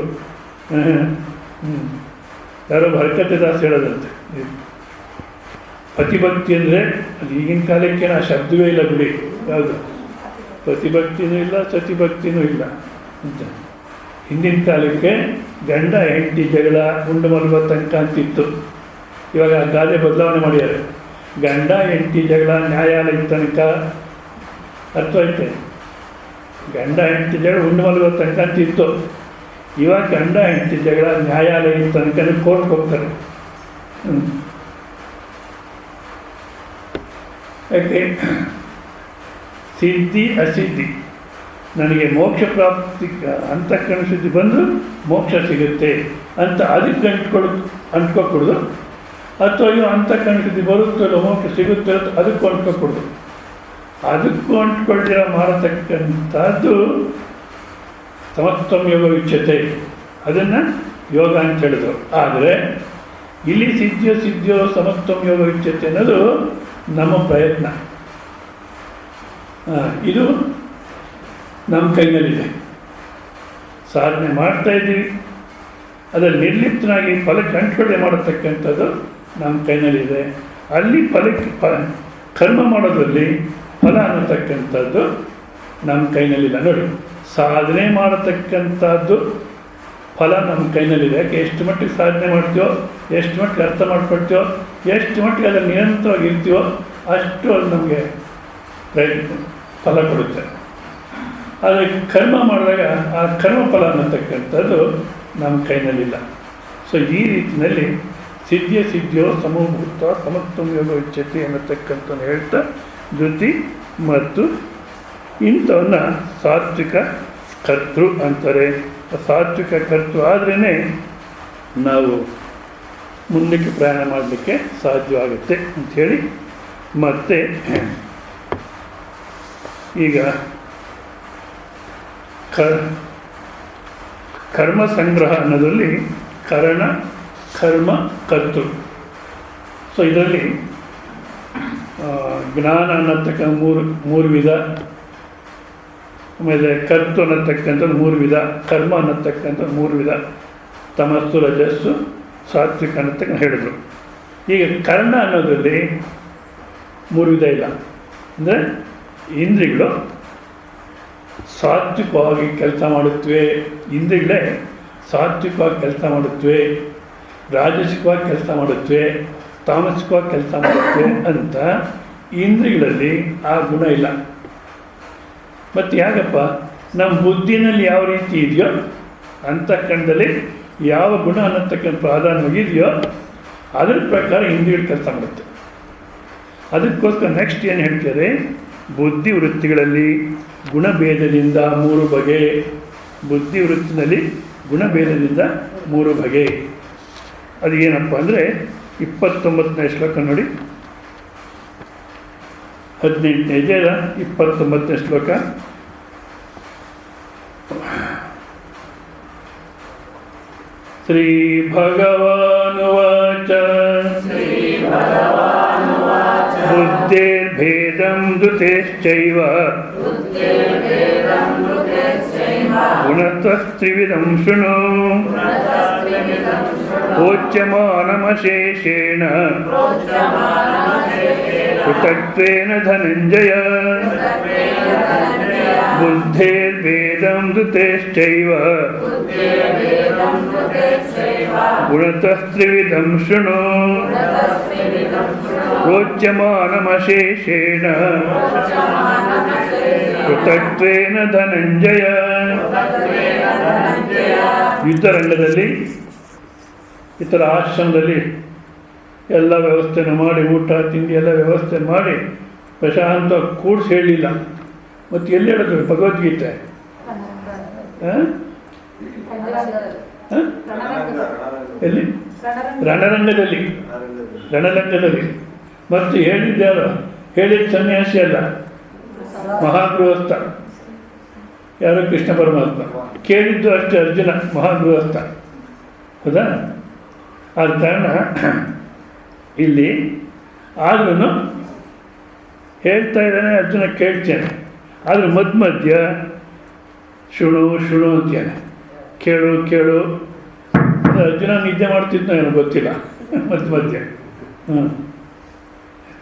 ಯಾರೋ ಹರಕತೆ ದಾಸ ಹೇಳೋದಂತೆ, ಪತಿಭಕ್ತಿ ಅಂದರೆ ಅದು ಈಗಿನ ಕಾಲಕ್ಕೆ ಆ ಶಬ್ದವೇ ಇಲ್ಲ ಬಿಡಿ. ಯಾವುದು ಪ್ರತಿಭಕ್ತಿನೂ ಇಲ್ಲ, ಸತಿಭಕ್ತಿನೂ ಇಲ್ಲ ಅಂತ. ಹಿಂದಿನ ಕಾಲಕ್ಕೆ ಗಂಡ ಹೆಂಡತಿ ಜಗಳ ಉಂಡು ಮಲಗುವ ತನಕ ಅಂತಿತ್ತು. ಇವಾಗ ಗಾದೆ ಬದಲಾವಣೆ ಮಾಡ್ಯಾರೆ. ಗಂಡ ಹೆಂಡತಿ ಜಗಳ ನ್ಯಾಯಾಲಯದ ತನಕ. ಅರ್ಥ ಐತೆ? ಗಂಡ ಹೆಂಡತಿ ಜಗಳ ಉಂಡು ಮಲಗುವ ತನಕ ಅಂತಿತ್ತು. ಇವಾಗ ಗಂಡ ಹೆಂಡತಿ ಜಗಳ ನ್ಯಾಯಾಲಯದ ತನಕ ಕೋರ್ಟ್ಗೆ ಹೋಗ್ತಾರೆ. ಯಾಕೆ? ಸಿದ್ಧಿ ಅಸಿದ್ಧಿ. ನನಗೆ ಮೋಕ್ಷ ಪ್ರಾಪ್ತಿ ಅಂತಃಕರಣ ಶುದ್ಧಿ ಬಂದು ಮೋಕ್ಷ ಸಿಗುತ್ತೆ ಅಂತ ಅದಕ್ಕೆ ಅಂಟ್ಕೊಕೊಡೋದು. ಅಥವಾ ಇವು ಅಂತಃಕರಣ ಶುದ್ಧಿ ಬರುತ್ತಲ್ಲ ಮೋಕ್ಷ ಸಿಗುತ್ತೆ ಅಂತ ಅದಕ್ಕೂ ಅಂಟ್ಕೊಕೊಡೋದು. ಅದಕ್ಕೂ ಅಂಟ್ಕೊಳ್ದಿರ ಮಾಡತಕ್ಕಂಥದ್ದು ಸಮತ್ವಂ ಯೋಗ ಉಚ್ಯತೆ. ಅದನ್ನು ಯೋಗ ಅಂತ ಹೇಳಿದ್ರು. ಆದರೆ ಇಲ್ಲಿ ಸಿದ್ಧಿಯೋ ಸಮತ್ವಂ ಯೋಗ ಉಚ್ಯತೆ ಅನ್ನೋದು ನಮ್ಮ ಪ್ರಯತ್ನ. ಇದು ನಮ್ಮ ಕೈನಲ್ಲಿದೆ. ಸಾಧನೆ ಮಾಡ್ತಾ ಇದ್ದೀವಿ, ಅದರಲ್ಲಿ ನಿರ್ಲಿಪ್ತನಾಗಿ ಫಲಕ್ಕೆ ಅಂಟ್ಕೊಳ್ಳೆ ಮಾಡತಕ್ಕಂಥದ್ದು ನಮ್ಮ ಕೈನಲ್ಲಿದೆ. ಅಲ್ಲಿ ಫಲಕ್ಕೆ ಕರ್ಮ ಮಾಡೋದ್ರಲ್ಲಿ ಫಲ ಅನ್ನತಕ್ಕಂಥದ್ದು ನಮ್ಮ ಕೈನಲ್ಲಿಲ್ಲ. ನೋಡಿ, ಸಾಧನೆ ಮಾಡತಕ್ಕಂಥದ್ದು ಫಲ ನಮ್ಮ ಕೈನಲ್ಲಿದೆ. ಯಾಕೆ? ಎಷ್ಟು ಮಟ್ಟಿಗೆ ಸಾಧನೆ ಮಾಡ್ತೀವೋ, ಎಷ್ಟು ಮಟ್ಟಿಗೆ ಅರ್ಥ ಮಾಡ್ಕೊಳ್ತೀವೋ, ಎಷ್ಟು ಮಟ್ಟಿಗೆ ಅದನ್ನು ನಿರಂತರವಾಗಿ ಇರ್ತೀವೋ ಅಷ್ಟು ಅದು ನಮಗೆ ಫಲ ಕೊಡುತ್ತೆ. ಆದರೆ ಕರ್ಮ ಮಾಡಿದಾಗ ಆ ಕರ್ಮ ಫಲ ಅನ್ನತಕ್ಕಂಥದ್ದು ನಮ್ಮ ಕೈನಲ್ಲಿಲ್ಲ. ಸೊ ಈ ರೀತಿಯಲ್ಲಿ ಸಿದ್ಧಿಯೋ ಸಮಭೂತ ಸಮತ್ವಂ ಯೋಗ ಉಚ್ಯತೆ ಅನ್ನತಕ್ಕಂಥ ಹೇಳ್ತಾ ಧೃತಿ ಮತ್ತು ಇಂಥವನ್ನ ಸಾತ್ವಿಕ ಕರ್ತೃ ಅಂತಾರೆ. ಸಾತ್ವಿಕ ಕರ್ತೃ ಆದ್ರೇ ನಾವು ಮುಂದಕ್ಕೆ ಪ್ರಯಾಣ ಮಾಡಲಿಕ್ಕೆ ಸಾಧ್ಯವಾಗುತ್ತೆ ಅಂಥೇಳಿ, ಮತ್ತು ಈಗ ಕರ್ಮ ಸಂಗ್ರಹ ಅನ್ನೋದ್ರಲ್ಲಿ ಕರಣ ಕರ್ಮ ಕರ್ತೃ. ಸೊ ಇದರಲ್ಲಿ ಜ್ಞಾನ ಅನ್ನತಕ್ಕ ಮೂರು ವಿಧ, ಆಮೇಲೆ ಕರ್ತು ಅನ್ನತಕ್ಕಂಥದ್ದು 3 ವಿಧ, ಕರ್ಮ ಅನ್ನತಕ್ಕಂಥ 3 ವಿಧ, ತಮಸ್ಸು ರಜಸ್ಸು ಸಾತ್ವಿಕ ಅನ್ನತಕ್ಕ ಹೇಳಿದ್ರು. ಈಗ ಕರ್ಣ ಅನ್ನೋದ್ರಲ್ಲಿ 3 ವಿಧ ಇಲ್ಲ. ಅಂದರೆ ಇಂದ್ರಿಯಗಳು ಸಾತ್ವಿಕವಾಗಿ ಕೆಲಸ ಮಾಡುತ್ತವೆ, ಇಂದ್ರಿಯಗಳೇ ಸಾತ್ವಿಕವಾಗಿ ಕೆಲಸ ಮಾಡುತ್ತವೆ, ರಾಜಸಿಕವಾಗಿ ಕೆಲಸ ಮಾಡುತ್ತವೆ, ತಾಮಸಿಕವಾಗಿ ಕೆಲಸ ಮಾಡುತ್ತವೆ ಅಂತ ಇಂದ್ರಿಯಗಳಲ್ಲಿ ಆ ಗುಣ ಇಲ್ಲ. ಮತ್ತು ಯಾಕಪ್ಪ? ನಮ್ಮ ಬುದ್ಧಿನಲ್ಲಿ ಯಾವ ರೀತಿ ಇದೆಯೋ ಅಂತಃಕರಣದಲ್ಲಿ ಯಾವ ಗುಣ ಅನ್ನತಕ್ಕಂಥ ಪ್ರಾಧಾನ್ಯವಾಗಿದೆಯೋ ಅದ್ರ ಪ್ರಕಾರ ಇಂದ್ರಿಯಗಳು ಕೆಲಸ ಮಾಡುತ್ತೆ. ಅದಕ್ಕೋಸ್ಕರ ನೆಕ್ಸ್ಟ್ ಏನು ಹೇಳ್ತಾರೆ, ಬುದ್ಧಿ ವೃತ್ತಿಗಳಲ್ಲಿ ಗುಣಭೇದದಿಂದ 3 ಬಗೆ. ಬುದ್ಧಿ ವೃತ್ತಿನಲ್ಲಿ ಗುಣಭೇದದಿಂದ 3 ಬಗೆ. ಅದು ಏನಪ್ಪ ಅಂದರೆ 29ನೇ ಶ್ಲೋಕ ನೋಡಿ, 18ನೇ ಅಧ್ಯಾಯ 29ನೇ ಶ್ಲೋಕ. ಶ್ರೀ ಭಗವಾನುವಾಚ ಬುದ್ಧಿರ್ಭೇದಂ ಧೃತೇಶ್ಚೈವ ಗುಣತಸ್ತ್ರಿವಿಧಂ ಶೃಣು ಪ್ರೋಚ್ಯಮಾನಮಶೇಷೇಣ ಪೃಥಕ್ತ್ವೇನ ಧನಂಜಯ. ಬುದ್ಧಿರ್ಭೇದಂ ಧೃತೇಶ್ಚೈವ ಗುಣತಸ್ತ್ರಿವಿಧಂ ಶೃಣು ಪ್ರೋಚ್ಯಮಾನಮಶೇಷೇಣ ಪೃಥಕ್ತ್ವೇನ ಧನಂಜಯ. ಯುದ್ಧರಂಗದಲ್ಲಿ ಇತರ ಆಶ್ರಮದಲ್ಲಿ ಎಲ್ಲ ವ್ಯವಸ್ಥೆನ ಮಾಡಿ, ಊಟ ತಿಂಡಿ ಎಲ್ಲ ವ್ಯವಸ್ಥೆ ಮಾಡಿ ಪ್ರಶಾಂತ ಕೂಡಿಸಿ ಹೇಳಲಿಲ್ಲ. ಮತ್ತು ಎಲ್ಲಿ ಹೇಳಿದ್ರು ಭಗವದ್ಗೀತೆ? ಎಲ್ಲಿ? ರಣರಂಗದಲ್ಲಿ. ಮತ್ತು ಹೇಳಿದ್ಯಾರು? ಹೇಳಿದ ಸನ್ಯಾಸಿ ಅಲ್ಲ, ಮಹಾಗೃಹಸ್ಥ. ಯಾರು? ಕೃಷ್ಣ ಪರಮಾತ್ಮ. ಕೇಳಿದ್ದು ಅಷ್ಟೇ ಅರ್ಜುನ, ಮಹಾಗೃಹಸ್ಥ. ಹೌದಾ? ಆದ ಕಾರಣ ಇಲ್ಲಿ ಆದ್ರೂ ಹೇಳ್ತಾ ಇದ್ದಾನೆ, ಅರ್ಜುನ ಕೇಳ್ತೇನೆ. ಆದರೆ ಮಧ್ಯ ಶುಣು ಶುಣು ಅಂತೇನೆ, ಕೇಳು ಕೇಳು. ಅರ್ಜುನ ನಿದ್ದೆ ಮಾಡ್ತಿದ್ನೋ ಏನೋ ಗೊತ್ತಿಲ್ಲ. ಮಧ್ಯ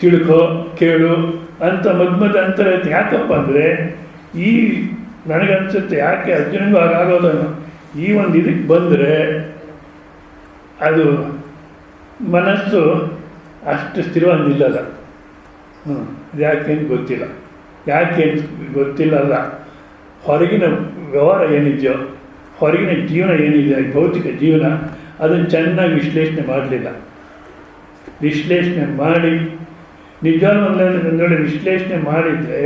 ತಿಳ್ಕೊ ಕೇಳು ಅಂತ ಮಧ್ಯ ಅಂತಾರೆ. ಯಾಕಪ್ಪ ಅಂದರೆ ಈ ನನಗನ್ಸುತ್ತೆ, ಯಾಕೆ ಅರ್ಜುನಿಗೂ ಹಾಗಾಗೋದನ್ನು ಈ ಒಂದು ಇದಕ್ಕೆ ಬಂದರೆ ಅದು ಮನಸ್ಸು ಅಷ್ಟು ಸ್ಥಿರವಾಗಿ ನಿಲ್ಲಲ್ಲ. ಯಾಕೆ ಅಂತ ಗೊತ್ತಿಲ್ಲ. ಯಾಕೆ ಅಂತ ಗೊತ್ತಿಲ್ಲ ಅಲ್ಲ, ಹೊರಗಿನ ವ್ಯವಹಾರ ಏನಿದೆಯೋ, ಹೊರಗಿನ ಜೀವನ ಏನಿದೆ, ಭೌತಿಕ ಜೀವನ, ಅದನ್ನು ಚೆನ್ನಾಗಿ ವಿಶ್ಲೇಷಣೆ ಮಾಡಲಿಲ್ಲ. ವಿಶ್ಲೇಷಣೆ ಮಾಡಿ ನಿಜವಾದ ಒಂದು ವಿಶ್ಲೇಷಣೆ ಮಾಡಿದರೆ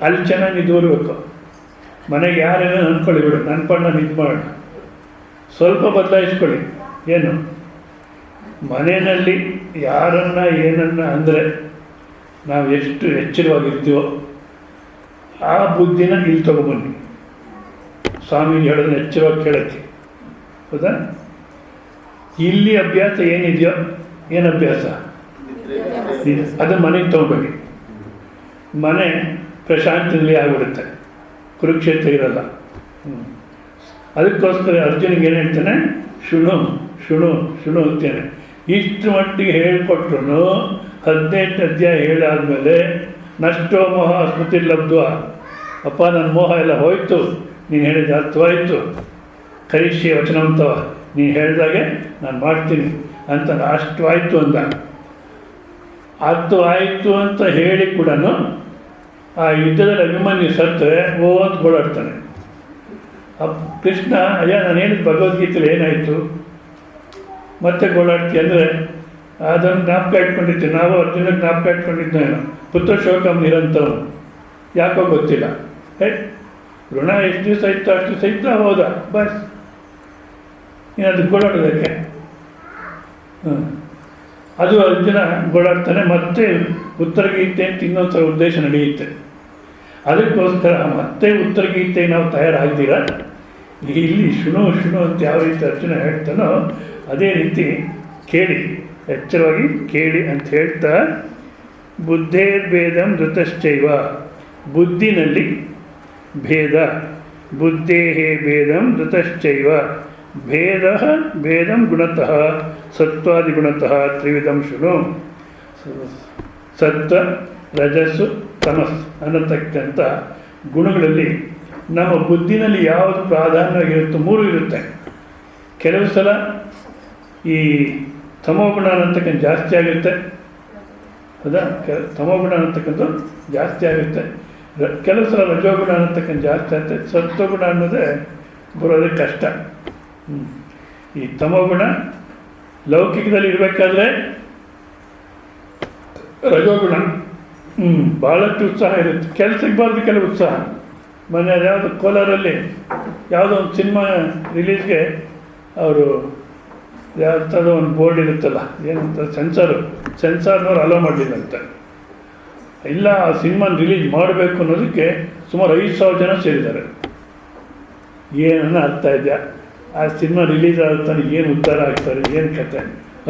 ಅಲ್ಲಿ ಚೆನ್ನಾಗಿ ದೂರಬೇಕು. ಮನೆಗೆ ಯಾರೇನೋ ಅಂದ್ಕೊಳ್ಳಿ, ಬಿಡು ನನ್ನ ಪಣ್ಣ ಇದು ಮಾಡೋಣ, ಸ್ವಲ್ಪ ಬದಲಾಯಿಸ್ಕೊಳ್ಳಿ. ಏನು ಮನೆಯಲ್ಲಿ ಯಾರನ್ನ ಏನನ್ನ ಅಂದರೆ ನಾವು ಎಷ್ಟು ಎಚ್ಚರವಾಗಿರ್ತೀವೋ ಆ ಬುದ್ಧಿನ ಇಲ್ಲಿ ತಗೊಬನ್ನಿ. ಸ್ವಾಮೀಜಿ ಹೇಳೋದನ್ನ ಎಚ್ಚರವಾಗಿ ಕೇಳಕ್ಕೆ. ಹೌದಾ? ಇಲ್ಲಿ ಅಭ್ಯಾಸ ಏನಿದೆಯೋ, ಏನು ಅಭ್ಯಾಸ? ಅದು ಮನೆಗೆ ತೊಗೊಬೇಡಿ. ಮನೆ ಪ್ರಶಾಂತಿನಲ್ಲಿ ಆಗಿಬಿಡುತ್ತೆ, ಕುರುಕ್ಷೇತ್ರ ಇರಲ್ಲ. ಅದಕ್ಕೋಸ್ಕರ ಅರ್ಜುನಿಗೆ ಏನು ಹೇಳ್ತಾನೆ? ಶುಣು ಶುಣು ಶುಣು ಅಂತೇನೆ. ಇಷ್ಟು ಮಟ್ಟಿಗೆ ಹೇಳಿಕೊಟ್ರು 18 ಅಧ್ಯಾಯ ಹೇಳಾದ್ಮೇಲೆ ನಷ್ಟೋ ಮೋಹ ಸ್ಮೃತಿ ಲಬ್ಧ. ಅಪ್ಪ, ನನ್ನ ಮೋಹ ಎಲ್ಲ ಹೋಯ್ತು, ನೀನು ಹೇಳಿದ ಅರ್ಥವಾಯಿತು, ಕರಿಷ್ಯ ವಚನವಂತವ, ನೀನು ಹೇಳಿದಾಗೆ ನಾನು ಮಾಡ್ತೀನಿ ಅಂತ ಅಷ್ಟು ಆಯಿತು ಅಂದ. ಅರ್ಥವಾಯಿತು ಅಂತ ಹೇಳಿ ಕೂಡ ಆ ಯುದ್ಧದಲ್ಲಿ ಅಭಿಮನ್ಯು ಸತ್ತರೆ ಅಂತ ಗೋಳಾಡ್ತಾನೆ. ಕೃಷ್ಣ, ಅಯ್ಯ ನಾನು ಹೇಳಿದ ಭಗವದ್ಗೀತೆಯಲ್ಲಿ ಏನಾಯಿತು ಮತ್ತೆ ಗೋಳಾಡ್ತಿ ಅಂದರೆ ಅದನ್ನು ಜ್ಞಾಪಕ ಇಟ್ಕೊಂಡಿರ್ತೀವಿ ನಾವು. ಅರ್ಜುನ ಜ್ಞಾಪಕ ಇಟ್ಕೊಂಡಿದ್ದೇನೋ, ಪುತ್ರ ಶೋಕಂ ನಿರಂತರಂ. ಯಾಕೋ ಗೊತ್ತಿಲ್ಲ. ಋಣ ಎಷ್ಟು ದಿವಸ ಇತ್ತು ಅಷ್ಟು ದಿವಸ ಇತ್ತು, ಹೌದಾ, ಬಸ್. ನೀನು ಅದಕ್ಕೆ ಗೋಳಾಡೋದಕ್ಕೆ ಅದು ಅರ್ಜುನ ಗೋಳಾಡ್ತಾನೆ. ಮತ್ತೆ ಉತ್ತರ ಗೀತೆ ಅಂತ ಇನ್ನೊಂದು ಉದ್ದೇಶ ನಡೆಯುತ್ತೆ. ಅದಕ್ಕೋಸ್ಕರ ಮತ್ತೆ ಉತ್ತರ ಗೀತೆಗೆ ನಾವು ತಯಾರಾಗ್ತೀರ. ಇಲ್ಲಿ ಶುಣು ಶುಣು ಅಂತ ಯಾವ ರೀತಿ ಅರ್ಜುನ ಹೇಳ್ತಾನೋ ಅದೇ ರೀತಿ ಕೇಳಿ, ಎಚ್ಚರವಾಗಿ ಕೇಳಿ ಅಂತ ಹೇಳ್ತಾ, ಬುದ್ಧೇರ್ಭೇದಂ ಧೃತಶ್ಚೈವ, ಬುದ್ಧಿನಲ್ಲಿ ಭೇದ, ಬುದ್ಧೇಹೇ ಭೇದಂ ಧೃತಶ್ಚೈವ, ಭೇದ ಭೇದಂ ಗುಣತಃ ಸತ್ವಾದಿಗುಣತಃ ತ್ರಿವಿಧಂ ಶೃಣು. ಸತ್ವ, ರಜಸ್ಸು, ತಮಸ್ ಅನ್ನತಕ್ಕಂಥ ಗುಣಗಳಲ್ಲಿ ನಮ್ಮ ಬುದ್ಧಿನಲ್ಲಿ ಯಾವುದು ಪ್ರಾಧಾನ್ಯವಾಗಿರುತ್ತೋ 3 ಇರುತ್ತೆ. ಕೆಲವು ಸಲ ಈ ತಮೋಗುಣ ಅನ್ನತಕ್ಕಂಥ ಜಾಸ್ತಿ ಆಗುತ್ತೆ. ಹೌದಾ? ತಮೋಗುಣ ಅನ್ನತಕ್ಕಂಥ ಜಾಸ್ತಿ ಆಗುತ್ತೆ. ಕೆಲವು ಸಲ ರಜೋಗುಣ ಅನ್ನತಕ್ಕಂಥ ಜಾಸ್ತಿ ಆಗುತ್ತೆ. ಸತ್ವಗುಣ ಅನ್ನೋದೇ ಬರೋದೇ ಕಷ್ಟ. ಈ ತಮೋಗುಣ ಲೌಕಿಕದಲ್ಲಿ ಇರಬೇಕಾದ್ರೆ ರಜೋಗುಣ ಭಾಳಷ್ಟು ಉತ್ಸಾಹ ಇರುತ್ತೆ, ಕೆಲಸಕ್ಕೆ ಬರೋದು ಕೆಲವು ಉತ್ಸಾಹ. ಮೊನ್ನೆ ಯಾವುದು ಕೋಲಾರಲ್ಲಿ ಯಾವುದೋ ಒಂದು ಸಿನಿಮಾ ರಿಲೀಸ್ಗೆ ಅವರು ಯಾವುದಾದ್ರೂ ಒಂದು ಬೋರ್ಡ್ ಇರುತ್ತಲ್ಲ, ಏನಂತ ಸೆನ್ಸಾರ್ನವ್ರು ಅಲೋ ಮಾಡಲಿಲ್ಲಂತೆ. ಇಲ್ಲ, ಆ ಸಿನಿಮಾನ ರಿಲೀಸ್ ಮಾಡಬೇಕು ಅನ್ನೋದಕ್ಕೆ ಸುಮಾರು 5,000 ಜನ ಸೇರಿದ್ದಾರೆ. ಏನನ್ನ ಅರ್ಥ ಇದೆಯಾ? ಆ ಸಿನಿಮಾ ರಿಲೀಸ್ ಆಗ್ತಾನೆ ಏನು ಉದ್ಧಾರ ಆಗ್ತಾರೆ, ಏನು ಕತೆ?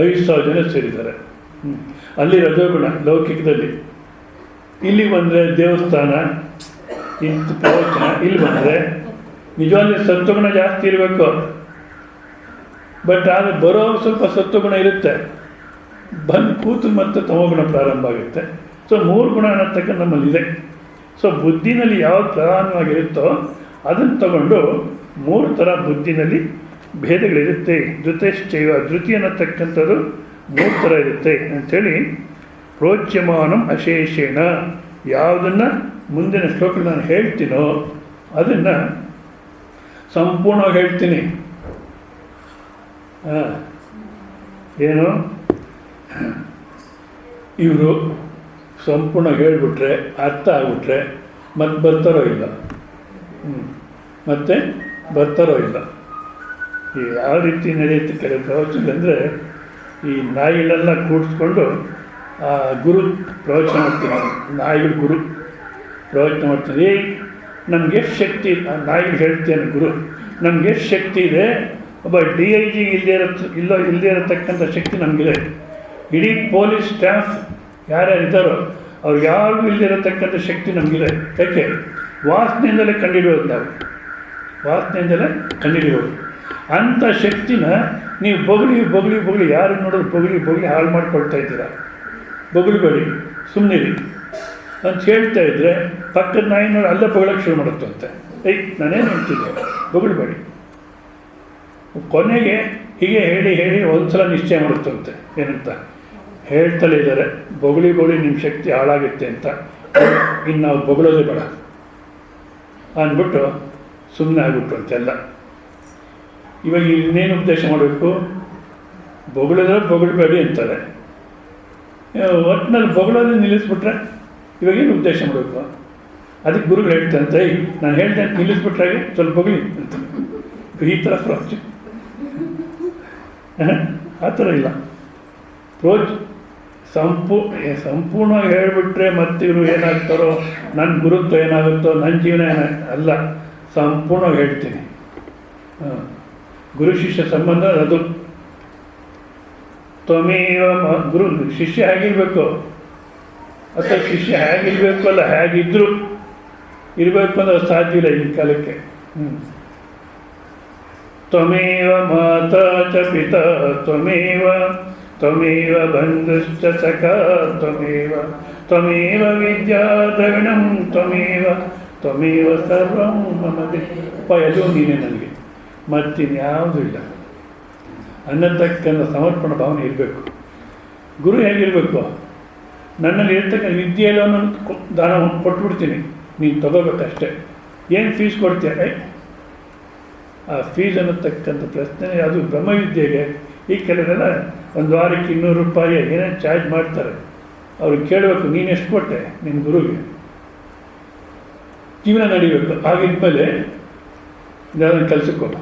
5,000 ಜನ ಸೇರಿದ್ದಾರೆ. ಅಲ್ಲಿ ರಜೋಗುಣ ಲೌಕಿಕದಲ್ಲಿ. ಇಲ್ಲಿ ಬಂದರೆ ದೇವಸ್ಥಾನ, ಇಂಥ ಪ್ರವಚನ. ಇಲ್ಲಿ ಬಂದರೆ ನಿಜವಾಗ್ಲೂ ಸತ್ವಗುಣ ಜಾಸ್ತಿ ಇರಬೇಕು. ಬಟ್ ಆದರೆ ಬರೋ ಸ್ವಲ್ಪ ಸತ್ವಗುಣ ಇರುತ್ತೆ, ಬಂದು ಕೂತು ಮತ್ತೆ ತಮೋಗುಣ ಪ್ರಾರಂಭ ಆಗುತ್ತೆ. ಸೊ 3 ಗುಣ ಅನ್ನತಕ್ಕ ನಮ್ಮಲ್ಲಿದೆ. ಸೊ ಬುದ್ಧಿನಲ್ಲಿ ಯಾವ್ದು ಪ್ರಧಾನವಾಗಿರುತ್ತೋ ಅದನ್ನು ತಗೊಂಡು 3 ಥರ ಬುದ್ಧಿನಲ್ಲಿ ಭೇದಗಳಿರುತ್ತೆ. ಧೃತಶ್ಚೈವ, ಧೃತಿ ಅನ್ನತಕ್ಕಂಥದ್ದು 3 ಥರ ಇರುತ್ತೆ ಅಂಥೇಳಿ ಪ್ರೋಚ್ಯಮಾನಂ ಅಶೇಷೇಣ. ಯಾವುದನ್ನು ಮುಂದಿನ ಶ್ಲೋಕ ನಾನು ಹೇಳ್ತೀನೋ ಅದನ್ನು ಸಂಪೂರ್ಣವಾಗಿ ಹೇಳ್ತೀನಿ. ಏನು ಇವರು ಸಂಪೂರ್ಣ ಹೇಳಿಬಿಟ್ರೆ, ಅರ್ಥ ಆಗಿಬಿಟ್ರೆ ಮತ್ತೆ ಬರ್ತಾರೋ ಇಲ್ಲ, ಮತ್ತೆ ಬರ್ತಾರೋ ಇಲ್ಲ. ಈ ಯಾವ ರೀತಿ ನಡೆಯುತ್ತೆ ಕೆಲವು ಪ್ರವಚನ ಅಂದರೆ, ಈ ನಾಯಿಗಳೆಲ್ಲ ಕೂಡಿಸ್ಕೊಂಡು ಆ ಗುರು ಪ್ರವಚನ ಮಾಡ್ತೀನಿ. ನಾಯಿಗಳು ಗುರು ಪ್ರವಚನ ಮಾಡ್ತೀನಿ. ನಮ್ಗೆ ಎಷ್ಟು ಶಕ್ತಿ, ಆ ನಾಯಿಗೆ ಹೇಳ್ತೇನೆ ಗುರು, ನಮ್ಗೆ ಎಷ್ಟು ಶಕ್ತಿ ಇದೆ, ಒಬ್ಬ DIG ಇಲ್ಲದೇ ಇರತಕ್ಕಂಥ ಶಕ್ತಿ ನಮಗಿದೆ. ಇಡೀ ಪೊಲೀಸ್ ಸ್ಟಾಫ್ ಯಾರ್ಯಾರಿದ್ದಾರೋ ಅವ್ರಿಗೆ ಯಾರಿಗೂ ಇಲ್ಲದೇ ಇರತಕ್ಕಂಥ ಶಕ್ತಿ ನಮಗಿದೆ. ಯಾಕೆ? ವಾಸನೆಯಿಂದಲೇ ಕಂಡುಹಿಡಿಯೋದು ನಾವು, ವಾಸನೆಯಿಂದಲೇ ಕಂಡುಹಿಡಿಯೋದು. ಅಂಥ ಶಕ್ತಿನ ನೀವು ಬೊಗಳಿ ಯಾರು ನೋಡೋದು ಬೊಗಳಿ ಹಾಳು ಮಾಡ್ಕೊಳ್ತಾ ಇದ್ದೀರಾ. ಬೊಗಳುಬೇಡಿ, ಸುಮ್ಮನಿರಿ ಅಂತ ಹೇಳ್ತಾ ಇದ್ದರೆ ಪಕ್ಕದ ನಾಯಿ ನೋಡಿ ಅಲ್ಲೇ ಬೊಗಳಕ್ಕೆ ಶುರು ಮಾಡುತ್ತಂತೆ. ನಾನೇನು ಹೇಳ್ತಿದ್ದೆ, ಬೊಗಳುಬೇಡಿ. ಕೊನೆಗೆ ಹೀಗೆ ಹೇಳಿ ಒಂದ್ಸಲ ನಿಶ್ಚಯ ಮಾಡುತ್ತಂತೆ. ಏನಂತ ಹೇಳ್ತಲೇ ಇದ್ದಾರೆ, ಬೊಗಳಿ ನಿಮ್ಮ ಶಕ್ತಿ ಹಾಳಾಗುತ್ತೆ ಅಂತ. ಇನ್ನು ನಾವು ಬೊಗಳೋದೇ ಬೇಡ ಅಂದ್ಬಿಟ್ಟು ಸುಮ್ಮನೆ ಆಗ್ಬಿಟ್ಟು ಅಂತೆಲ್ಲ. ಇವಾಗ ಇನ್ನೇನು ಉದ್ದೇಶ ಮಾಡಬೇಕು? ಬೊಗಳಿದ್ರೆ ಬೊಗಳ್ಬೇಡಿ ಅಂತಾರೆ. ಒಟ್ಟಿನಲ್ಲಿ ಬೊಗಳೋದೇ ನಿಲ್ಲಿಸ್ಬಿಟ್ರೆ ಇವಾಗೇನು ಉದ್ದೇಶ ಮಾಡಬೇಕು? ಅದಕ್ಕೆ ಗುರುಗಳು ಹೇಳ್ತಂತೆ, ನಾನು ಹೇಳ್ತೇನೆ ನಿಲ್ಲಿಸ್ಬಿಟ್ರೆ ಸ್ವಲ್ಪ ಬೊಗಳಿ ಅಂತ. ಈ ಥರ ಪ್ರವಚನ ಆ ಥರ ಇಲ್ಲ. ಸಂಪೂರ್ಣವಾಗಿ ಹೇಳಿಬಿಟ್ರೆ ಮತ್ತೆ ಇವರು ಏನಾಗ್ತಾರೋ, ನನ್ನ ಗುರುತ್ವ ಏನಾಗುತ್ತೋ, ನನ್ನ ಜೀವನ ಅಲ್ಲ. ಸಂಪೂರ್ಣವಾಗಿ ಹೇಳ್ತೀನಿ. ಗುರು ಶಿಷ್ಯ ಸಂಬಂಧ ಅದು. ತ್ವಮೇವ ಗುರು, ಶಿಷ್ಯ ಹೇಗಿರಬೇಕು ಅಥವಾ ಶಿಷ್ಯ ಹೇಗಿರಬೇಕು ಅಲ್ಲ, ಹೇಗಿದ್ರು ಇರಬೇಕು ಅಂದ್ರೆ ಸಾಧ್ಯ ಇಲ್ಲ ಈಗಿನ ಕಾಲಕ್ಕೆ. ತ್ವಮೇವ ಮಾತಾ ಚ ಪಿತಾ ತ್ವಮೇವ ಬಂಧುಶ್ಚ ಸಖಾ ತ್ವಮೇವ ವಿದ್ಯಾ ದ್ರವಿಣಂ ತ್ವಮೇವ ಸರ್ವಂ ಮಮ ಎಲ್ಲೂ ನೀನೇ ನನಗೆ, ಮತ್ತಿನ್ಯಾವುದೂ ಇಲ್ಲ ಅನ್ನತಕ್ಕಂಥ ಸಮರ್ಪಣ ಭಾವನೆ ಇರಬೇಕು. ಗುರು ಹೇಗಿರಬೇಕು? ನನ್ನಲ್ಲಿ ಇರ್ತಕ್ಕಂಥ ವಿದ್ಯೆಯಲ್ಲೂ ದಾನ ಕೊಟ್ಬಿಡ್ತೀನಿ, ನೀನು ತಗೋಬೇಕಷ್ಟೆ. ಏನು ಫೀಸ್ ಕೊಡ್ತೀಯ? ಆ ಫೀಸ್ ಅನ್ನತಕ್ಕಂಥ ಪ್ರಶ್ನೆ ಅದು ಬ್ರಹ್ಮವಿದ್ಯೆಗೆ. ಈ ಕೆಲವರೆಲ್ಲ ಒಂದು ವಾರಕ್ಕೆ 200 ರೂಪಾಯಿ ಏನೇನು ಚಾರ್ಜ್ ಮಾಡ್ತಾರೆ. ಅವ್ರಿಗೆ ಕೇಳಬೇಕು, ನೀನು ಎಷ್ಟು ಕೊಟ್ಟೆ ನಿನ್ನ ಗುರುಗೆ? ಜೀವನ ನಡಿಬೇಕು. ಆಗಿದ್ಮೇಲೆ ಯಾರನ್ನ ಕೆಲಸಕ್ಕೆ ಹೋಗ,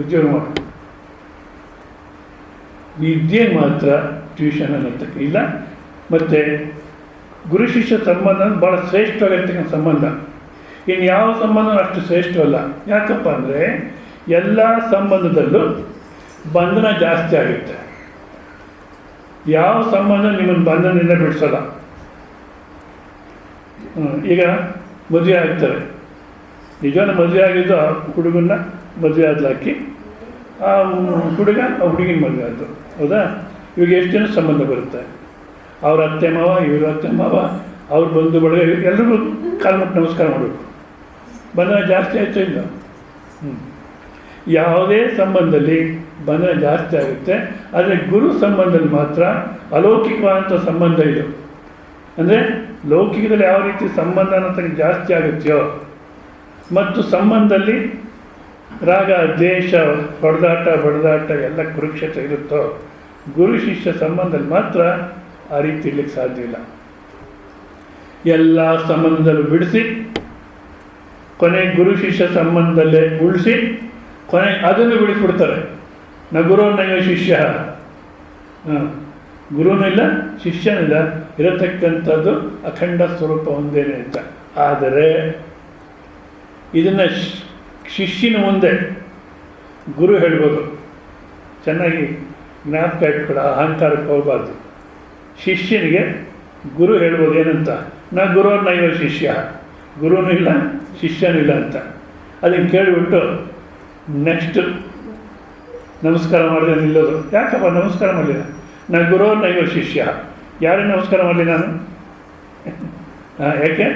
ಉದ್ಯೋಗ ಮಾಡು. ವಿದ್ಯೆ ಮಾತ್ರ ಟ್ಯೂಷನ್ ಅನ್ನತಕ್ಕ ಇಲ್ಲ. ಮತ್ತು ಗುರು ಶಿಷ್ಯ ಸಂಬಂಧ ಭಾಳ ಶ್ರೇಷ್ಠವಾಗಿರ್ತಕ್ಕಂಥ ಸಂಬಂಧ. ಇನ್ನು ಯಾವ ಸಂಬಂಧ ಅಷ್ಟು ಶ್ರೇಷ್ಠವಲ್ಲ. ಯಾಕಪ್ಪ ಅಂದರೆ ಎಲ್ಲ ಸಂಬಂಧದಲ್ಲೂ ಬಂಧನ ಜಾಸ್ತಿ ಆಗುತ್ತೆ. ಯಾವ ಸಂಬಂಧ ನಿಮ್ಮನ್ನು ಬಂಧನದಿಂದ ಬಿಡಿಸೋಲ್ಲ. ಈಗ ಮದುವೆ ಆಗ್ತಾರೆ, ನಿಜವಾದ ಮದುವೆ ಆಗಿದ್ದು ಆ ಹುಡುಗನ್ನ ಮದುವೆ ಆದ್ಲಾಕಿ, ಆ ಹುಡುಗ ಆ ಹುಡುಗಿನ ಮದುವೆ ಆದ್ದು, ಹೌದಾ? ಇವಾಗ ಎಷ್ಟು ಜನ ಸಂಬಂಧ ಬರುತ್ತೆ? ಅವ್ರ ಅತ್ತೆ ಮಾವ, ಇವ್ರ ಅತ್ತೆ ಮಾವ, ಅವ್ರ ಬಂಧು ಬಳಗ, ಎಲ್ರಿಗೂ ಕಾಲ್ಮಟ್ಟು ನಮಸ್ಕಾರ ಮಾಡಬೇಕು. ಬಂಧನ ಜಾಸ್ತಿ ಆಯಿತು ಇಲ್ಲ? ಯಾವುದೇ ಸಂಬಂಧದಲ್ಲಿ ಬಂಧನ ಜಾಸ್ತಿ ಆಗುತ್ತೆ. ಆದರೆ ಗುರು ಸಂಬಂಧದಲ್ಲಿ ಮಾತ್ರ ಅಲೌಕಿಕವಾದಂಥ ಸಂಬಂಧ ಇದು. ಅಂದರೆ ಲೌಕಿಕದಲ್ಲಿ ಯಾವ ರೀತಿ ಸಂಬಂಧ ಅನ್ನೋದಕ್ಕೆ ಜಾಸ್ತಿ ಆಗುತ್ತೆಯೋ ಮತ್ತು ಸಂಬಂಧದಲ್ಲಿ ರಾಗ ದ್ವೇಷ ಹೊಡೆದಾಟ ಬಡದಾಟ ಎಲ್ಲ ಕುರುಕ್ಷೇತ್ರ ಇರುತ್ತೋ, ಗುರು ಶಿಷ್ಯ ಸಂಬಂಧದಲ್ಲಿ ಮಾತ್ರ ಆ ರೀತಿ ಇರ್ಲಿಕ್ಕೆ ಸಾಧ್ಯ ಇಲ್ಲ. ಎಲ್ಲ ಸಂಬಂಧದಲ್ಲೂ ಬಿಡಿಸಿ ಕೊನೆ ಗುರು ಶಿಷ್ಯ ಸಂಬಂಧದಲ್ಲೇ ಉಳಿಸಿ ಕೊನೆ ಅದನ್ನು ಬಿಡಿಸ್ಬಿಡ್ತಾರೆ. ನ ಗುರು ನೈವ ಶಿಷ್ಯ, ಗುರುನೂ ಇಲ್ಲ ಶಿಷ್ಯನಿಲ್ಲ, ಇರತಕ್ಕಂಥದ್ದು ಅಖಂಡ ಸ್ವರೂಪ ಒಂದೇನೆ ಅಂತ. ಆದರೆ ಇದನ್ನು ಶಿಷ್ಯನ ಮುಂದೆ ಗುರು ಹೇಳ್ಬೋದು. ಚೆನ್ನಾಗಿ ಜ್ಞಾಪಕ ಇಟ್ಕೊಳ್ಳೋ, ಅಹಂಕಾರಕ್ಕೆ ಹೋಗಬಾರ್ದು. ಶಿಷ್ಯನಿಗೆ ಗುರು ಹೇಳ್ಬೋದು ಏನಂತ, ನಾ ಗುರು ನೈವ ಶಿಷ್ಯ, ಗುರುನೂ ಇಲ್ಲ ಶಿಷ್ಯನೂ ಇಲ್ಲ ಅಂತ. ಅದನ್ನು ಕೇಳಿಬಿಟ್ಟು ನೆಕ್ಸ್ಟ್ ನಮಸ್ಕಾರ ಮಾಡಿದೆ ನಿಲ್ಲೋದು. ಯಾಕಪ್ಪ ನಮಸ್ಕಾರ ಮಾಡಲಿಲ್ಲ? ನಾ ಗುರು ನೈವ ಶಿಷ್ಯ, ಯಾರೇ ನಮಸ್ಕಾರ ಮಾಡಲಿ ನಾನು? ಯಾಕೆ?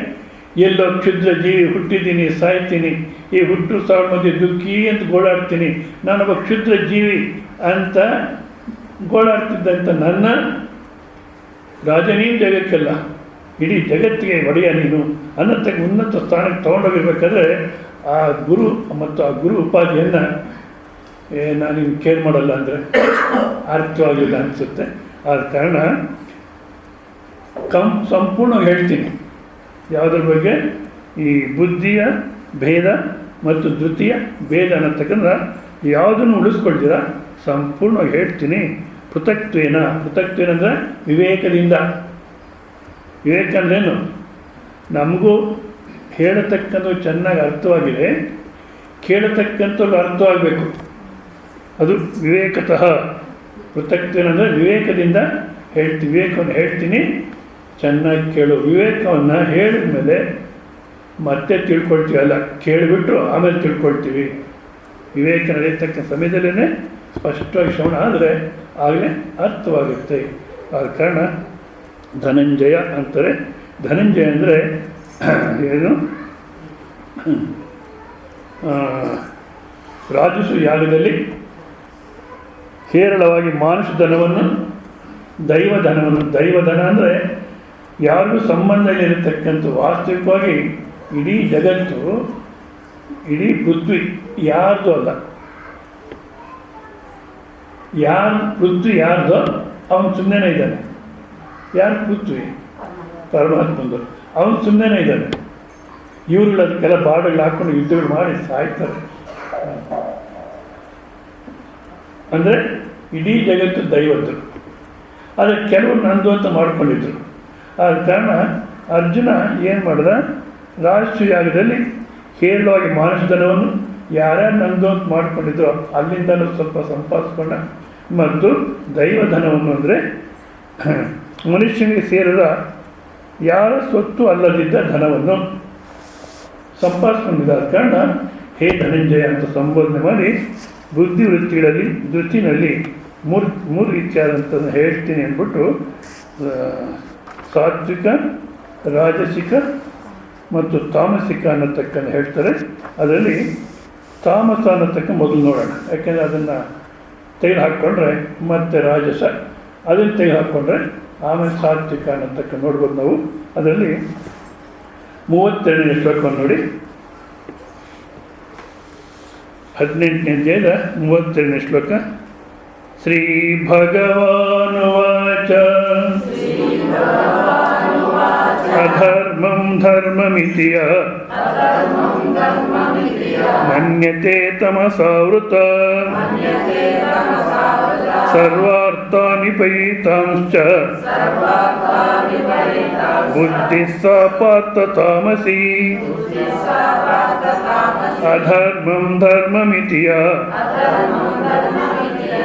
ಎಲ್ಲೋ ಕ್ಷುದ್ರ ಜೀವಿ ಹುಟ್ಟಿದ್ದೀನಿ, ಸಾಯ್ತೀನಿ, ಈ ಹುಟ್ಟು ಸಾವಿರ ಮಧ್ಯೆ ದುಃಖಿ ಅಂತ ಗೋಳಾಡ್ತೀನಿ, ನಾನೊಬ್ಬ ಕ್ಷುದ್ರ ಜೀವಿ ಅಂತ ಗೋಳಾಡ್ತಿದ್ದಂಥ ನನ್ನ ರಾಜನೀಯ ಜಗಕ್ಕೆಲ್ಲ, ಇಡೀ ಜಗತ್ತಿಗೆ ಒಡೆಯ ನೀನು ಅನ್ನತಕ್ಕ ಉನ್ನತ ಸ್ಥಾನಕ್ಕೆ ತೊಗೊಂಡೋಗಿರ್ಬೇಕಾದ್ರೆ ಆ ಗುರು ಮತ್ತು ಆ ಗುರು ಉಪಾಧಿಯನ್ನು ನಾನು ನಿಮ್ಗೆ ಕೇರ್ ಮಾಡಲ್ಲ ಅಂದರೆ ಅರ್ಥವಾಗಿಲ್ಲ ಅನಿಸುತ್ತೆ. ಆದ ಕಾರಣ ಸಂಪೂರ್ಣವಾಗಿ ಹೇಳ್ತೀನಿ ಯಾವುದ್ರ ಬಗ್ಗೆ, ಈ ಬುದ್ಧಿಯ ಭೇದ ಮತ್ತು ದ್ವಿತೀಯ ಭೇದ ಅನ್ನತಕ್ಕಂಥ ಯಾವುದನ್ನು ಉಳಿಸ್ಕೊಳ್ತೀರ ಸಂಪೂರ್ಣವಾಗಿ ಹೇಳ್ತೀನಿ. ಪೃಥಕ್ತ್ವೇನ ಅಂದರೆ ವಿವೇಕದಿಂದ. ವಿವೇಕ ಅಂದ್ರೇನು? ನಮಗೂ ಹೇಳತಕ್ಕಂಥ ಚೆನ್ನಾಗಿ ಅರ್ಥವಾಗಿದೆ, ಕೇಳತಕ್ಕಂಥವ್ರು ಅರ್ಥವಾಗಬೇಕು. ಅದು ವಿವೇಕತಃ. ಪೃಥಕ್ತ್ವೇನ ಅಂದರೆ ವಿವೇಕದಿಂದ ಹೇಳ್ತೀನಿ, ವಿವೇಕವನ್ನು ಹೇಳ್ತೀನಿ, ಚೆನ್ನಾಗಿ ಕೇಳು. ವಿವೇಕವನ್ನು ಹೇಳಿದ ಮೇಲೆ ಮತ್ತೆ ತಿಳ್ಕೊಳ್ತೀವಲ್ಲ, ಕೇಳಿಬಿಟ್ಟು ಆಮೇಲೆ ತಿಳ್ಕೊಳ್ತೀವಿ. ವಿವೇಕ ನಡೆಯತಕ್ಕ ಸಮಯದಲ್ಲೇ ಸ್ಪಷ್ಟವಾಗಿ ಶ್ರವಣ ಆದರೆ ಆಗಲೇ ಅರ್ಥವಾಗುತ್ತೆ. ಆದ ಕಾರಣ ಧನಂಜಯ ಅಂತಾರೆ. ಧನಂಜಯ ಅಂದರೆ ಏನು? ರಾಜಸು ಯಾಗದಲ್ಲಿ ಹೇರಳವಾಗಿ ಮಾನುಷ ಧನವನ್ನು, ದೈವಧನ ಅಂದರೆ ಯಾರಿಗೂ ಸಂಬಂಧದಲ್ಲಿರತಕ್ಕಂಥ, ವಾಸ್ತವಿಕವಾಗಿ ಇಡೀ ಜಗತ್ತು, ಇಡೀ ಪೃಥ್ವಿ ಯಾರ್ದು ಅಲ್ಲ. ಯಾರು ಪೃಥ್ವಿ ಯಾರ್ದೋ ಅವನು ಸುಮ್ಮನೆ ಇದ್ದಾನೆ. ಯಾರು ಪೃಥ್ವಿ? ಪರಮಾತ್ಮಂದು. ಅವನು ಸುಮ್ಮನೆ ಇದ್ದಾನೆ. ಇವ್ರುಗಳು ಅದಕ್ಕೆಲ್ಲ ಬಾರ್ಡರ್ಗಳು ಹಾಕ್ಕೊಂಡು ಯುದ್ಧಗಳು ಮಾಡಿ ಸಾಯ್ತಾರೆ. ಅಂದರೆ ಇಡೀ ಜಗತ್ತು ದೈವದ್ದು. ಆದರೆ ಕೆಲವರು ನಂದು ಅಂತ ಮಾಡ್ಕೊಂಡಿದ್ರು. ಆದ ಕಾರಣ ಅರ್ಜುನ ಏನು ಮಾಡ್ದ, ರಾಷ್ಟ್ರೀಯಾಗದಲ್ಲಿ ಹೇರಳವಾಗಿ ಮಾನುಷ ಧನವನ್ನು ಯಾರ್ಯಾರು ನಂದು ಅಂತ ಮಾಡ್ಕೊಂಡಿದ್ರು ಅಲ್ಲಿಂದಲೂ ಸ್ವಲ್ಪ ಸಂಪಾದಿಸ್ಕೊಂಡ. ಮತ್ತು ದೈವಧನವನ್ನು ಅಂದರೆ ಮನುಷ್ಯನಿಗೆ ಸೇರಿದ ಯಾರ ಸ್ವತ್ತು ಅಲ್ಲದಿದ್ದ ಧನವನ್ನು ಸಂಪಾದಿಸ್ಕೊಂಡಿದ್ದ. ಆದ ಕಾರಣ ಹೇ ಧನಂಜಯ ಅಂತ ಸಂಬೋಧನೆ ಮಾಡಿ ಬುದ್ಧಿವೃತ್ತಿಗಳಲ್ಲಿ ಧೃತಿನಲ್ಲಿ ಮೂರು ರೀತಿಯಾದಂಥದ್ದು ಹೇಳ್ತೀನಿ ಅಂದ್ಬಿಟ್ಟು ಸಾತ್ವಿಕ, ರಾಜಸಿಕ ಮತ್ತು ತಾಮಸಿಕ ಅನ್ನತಕ್ಕನ್ನು ಹೇಳ್ತಾರೆ. ಅದರಲ್ಲಿ ತಾಮಸ ಅನ್ನತಕ್ಕ ಮೊದಲು ನೋಡೋಣ. ಯಾಕೆಂದರೆ ಅದನ್ನು ತೆಗೆದು ಹಾಕ್ಕೊಂಡ್ರೆ ಮತ್ತೆ ರಾಜಸ, ಅದನ್ನು ತೆಗೆದು ಹಾಕ್ಕೊಂಡ್ರೆ ಆಮೇಲೆ ಸಾತ್ವಿಕ ಅನ್ನತಕ್ಕ ನೋಡ್ಬೋದು ನಾವು. ಅದರಲ್ಲಿ 32ನೇ ಶ್ಲೋಕವನ್ನು ನೋಡಿ. 18ನೇ ಅಧ್ಯಾಯದ 32ನೇ ಶ್ಲೋಕ. ಶ್ರೀ ಭಗವಾನುವಾಚ ಅಧರ್ಮಂ ಧರ್ಮಮಿತಿ ಮನ್ಯತೆ ತಮಸಾವೃತ ಸರ್ವಾರ್ಥಾನಿ ಪೈತಾಂಶ್ಚ ಬುದ್ಧಿಃ ಸಾ ಪಾರ್ಥ ತಾಮಸಿ. ಅಧರ್ಮಂ ಧರ್ಮಮಿತಿ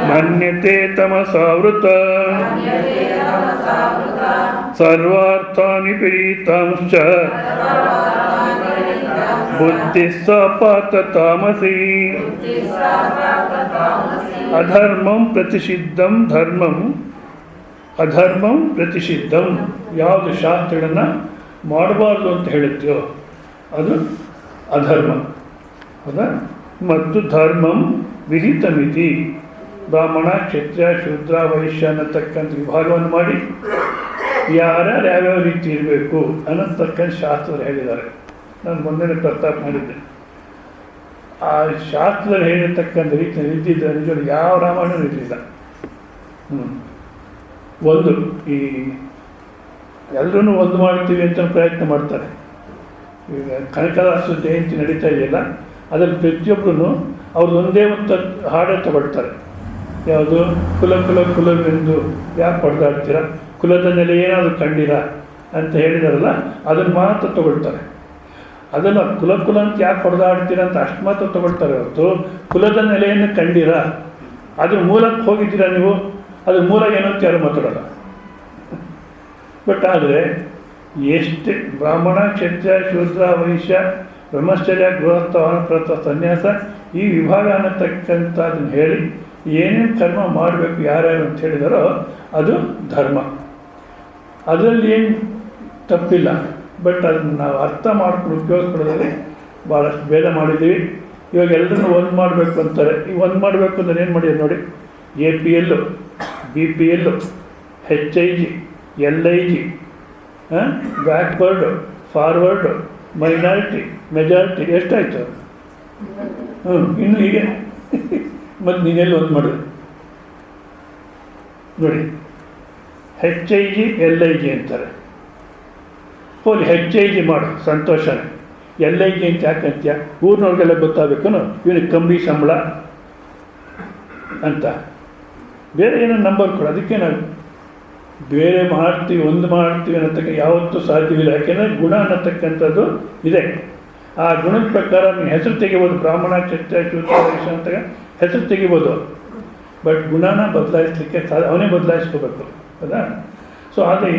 ಮನ್ಯತೆ ತಮಸಾವೃತ ಸರ್ವಾರ್ಥಾನಿ ಪರೀತಾಂಶ್ಚ ಬುದ್ಧಿಃ ಸಾ ಪಾರ್ಥ ತಾಮಸಿ. ಅಧರ್ಮಂ ಪ್ರತಿಷಿದ್ಧಂ ಧರ್ಮಂ, ಅಧರ್ಮಂ ಪ್ರತಿಷಿದ್ಧಂ, ಯಾವುದು ಶಾಸ್ತ್ರಗಳನ್ನು ಮಾಡಬಾರ್ದು ಅಂತ ಹೇಳುತ್ತೆಯೋ ಅದು ಅಧರ್ಮ. ಹೌದಾ? ಮತ್ತು ಧರ್ಮಂ ವಿಹಿತಮಿತಿ, ಬ್ರಾಹ್ಮಣ, ಕ್ಷತ್ರಿಯ, ಶೂದ್ರ, ವೈಶ್ಯ ಅನ್ನತಕ್ಕಂಥ ವಿಭಾಗವನ್ನು ಮಾಡಿ ಯಾರ್ಯಾರು ಯಾವ್ಯಾವ ರೀತಿ ಇರಬೇಕು ಅನ್ನತಕ್ಕಂಥ ಶಾಸ್ತ್ರರು ಹೇಳಿದ್ದಾರೆ. ನಾನು ಮೊನ್ನೆ ಪ್ರಸ್ತಾಪ ಮಾಡಿದ್ದೆ. ಆ ಶಾಸ್ತ್ರದಲ್ಲಿ ಹೇಳಿರ್ತಕ್ಕಂಥ ರೀತಿ ಇದ್ದಿದ್ದ ನಿಜವಾಗಿ ಯಾವ ರಾಮಾಯಣವೂ ಇರಲಿಲ್ಲ. ಒಂದು ಈ ಎಲ್ಲರೂ ಒಂದು ಮಾಡ್ತೀವಿ ಅಂತ ಪ್ರಯತ್ನ ಮಾಡ್ತಾರೆ. ಈಗ ಕನಕದಾಸರ ಜಯಂತಿ ನಡೀತಾ ಇದೆಯಲ್ಲ, ಅದರಲ್ಲಿ ಪ್ರತಿಯೊಬ್ಬರೂ ಅವ್ರದ್ದೊಂದೇ ಒಂದು ಹಾಡೇ ತಗೊಳ್ತಾರೆ. ಯಾವುದು ಕುಲ ಕುಲ ಕುಲವೆಂದು ಯಾಕೆ ಹೊಡೆದಾಡ್ತೀರ, ಕುಲದ ನೆಲೆ ಏನಾದರೂ ಕಂಡಿರ ಅಂತ ಹೇಳಿದಾರಲ್ಲ, ಅದನ್ನು ಮಾತ್ರ ತಗೊಳ್ತಾರೆ. ಅದನ್ನು ಕುಲ ಕುಲ ಅಂತ ಯಾಕೆ ಹೊಡೆದಾಡ್ತೀರ ಅಂತ ಅಷ್ಟು ಮಾತ್ರ ತಗೊಳ್ತಾರೆ ಹೊರತು ಕುಲದ ನೆಲೆಯನ್ನು ಕಂಡಿರ, ಅದ್ರ ಮೂಲಕ್ಕೆ ಹೋಗಿದ್ದೀರಾ ನೀವು, ಅದ್ರ ಮೂಲ ಏನು ಅಂತ ಯಾರು ಮಾತಾಡೋಲ್ಲ. ಬಟ್ ಆದರೆ ಎಷ್ಟೇ ಬ್ರಾಹ್ಮಣ, ಕ್ಷತ್ರಿಯ, ಶೂದ್ರ, ವೈಶ್ಯ, ಬ್ರಹ್ಮಚರ್ಯ, ಗೃಹಸ್ಥ, ವಾನಪ್ರಸ್ಥ, ಸನ್ಯಾಸ ಈ ವಿಭಾಗ ಅನ್ನತಕ್ಕಂಥದ್ದನ್ನು ಹೇಳಿ ಏನೇನು ಕರ್ಮ ಮಾಡಬೇಕು ಯಾರ್ಯಾರು ಅಂತ ಹೇಳಿದಾರೋ ಅದು ಧರ್ಮ. ಅದರಲ್ಲಿ ಏನು ತಪ್ಪಿಲ್ಲ. ಬಟ್ ಅದನ್ನು ನಾವು ಅರ್ಥ ಮಾಡ್ಕೊಂಡು ಉಪಯೋಗಿಸ್ಕೊಳ್ಳೋದ್ರಲ್ಲಿ ಭಾಳಷ್ಟು ಭೇದ ಮಾಡಿದ್ದೀವಿ. ಇವಾಗ ಎಲ್ಲರನ್ನೂ ಒಂದು ಮಾಡಬೇಕು ಅಂತಾರೆ. ಈ ಒಂದು ಮಾಡಬೇಕು ಅಂದರೆ ಏನು ಮಾಡಿದ್ರು ನೋಡಿ, APL, BPL, HIG, LIG, backward, forward, minority, majority, ಎಷ್ಟಾಯಿತು? ಇನ್ನು ಹೀಗೆ ಮತ್ತು ನೀನೆಲ್ಲ ಒಂದು ಮಾಡಿದೆ ನೋಡಿ. HIG, LIG ಅಂತಾರೆ. ಹೋಗಿ HIG ಮಾಡು, ಸಂತೋಷನೇ. LIG ಅಂತ ಯಾಕಂತ್ಯ? ಊರಿನವ್ರಿಗೆಲ್ಲ ಗೊತ್ತಾಗಬೇಕು ಇವನಿಗೆ ಕಮ್ಮಿ ಸಂಬಳ ಅಂತ. ಬೇರೆ ಏನೋ ನಂಬರ್ ಕೊಡು. ಅದಕ್ಕೆ ನಾವು ಬೇರೆ ಮಾಡ್ತೀವಿ, ಒಂದು ಮಾಡ್ತೀವಿ ಅನ್ನೋದಕ್ಕೆ ಯಾವತ್ತೂ ಸಾಧ್ಯವಿಲ್ಲ. ಯಾಕೆಂದರೆ ಗುಣ ಅನ್ನತಕ್ಕಂಥದ್ದು ಇದೆ. ಆ ಗುಣದ ಪ್ರಕಾರ ನೀವು ಹೆಸರು ತೆಗಿಬೋದು. ಬ್ರಾಹ್ಮಣ, ಕ್ಷತ್ರಿಯ, ಶೂದ್ರ, ವೈಶ್ಯ ಅಂತ ಹೆಸರು ತೆಗಿಬೋದು. ಬಟ್ ಗುಣನ ಬದಲಾಯಿಸಲಿಕ್ಕೆ ಅವನೇ ಬದಲಾಯಿಸ್ಕೋಬೇಕು, ಹೌದಾ? ಸೊ ಹಾಗೆ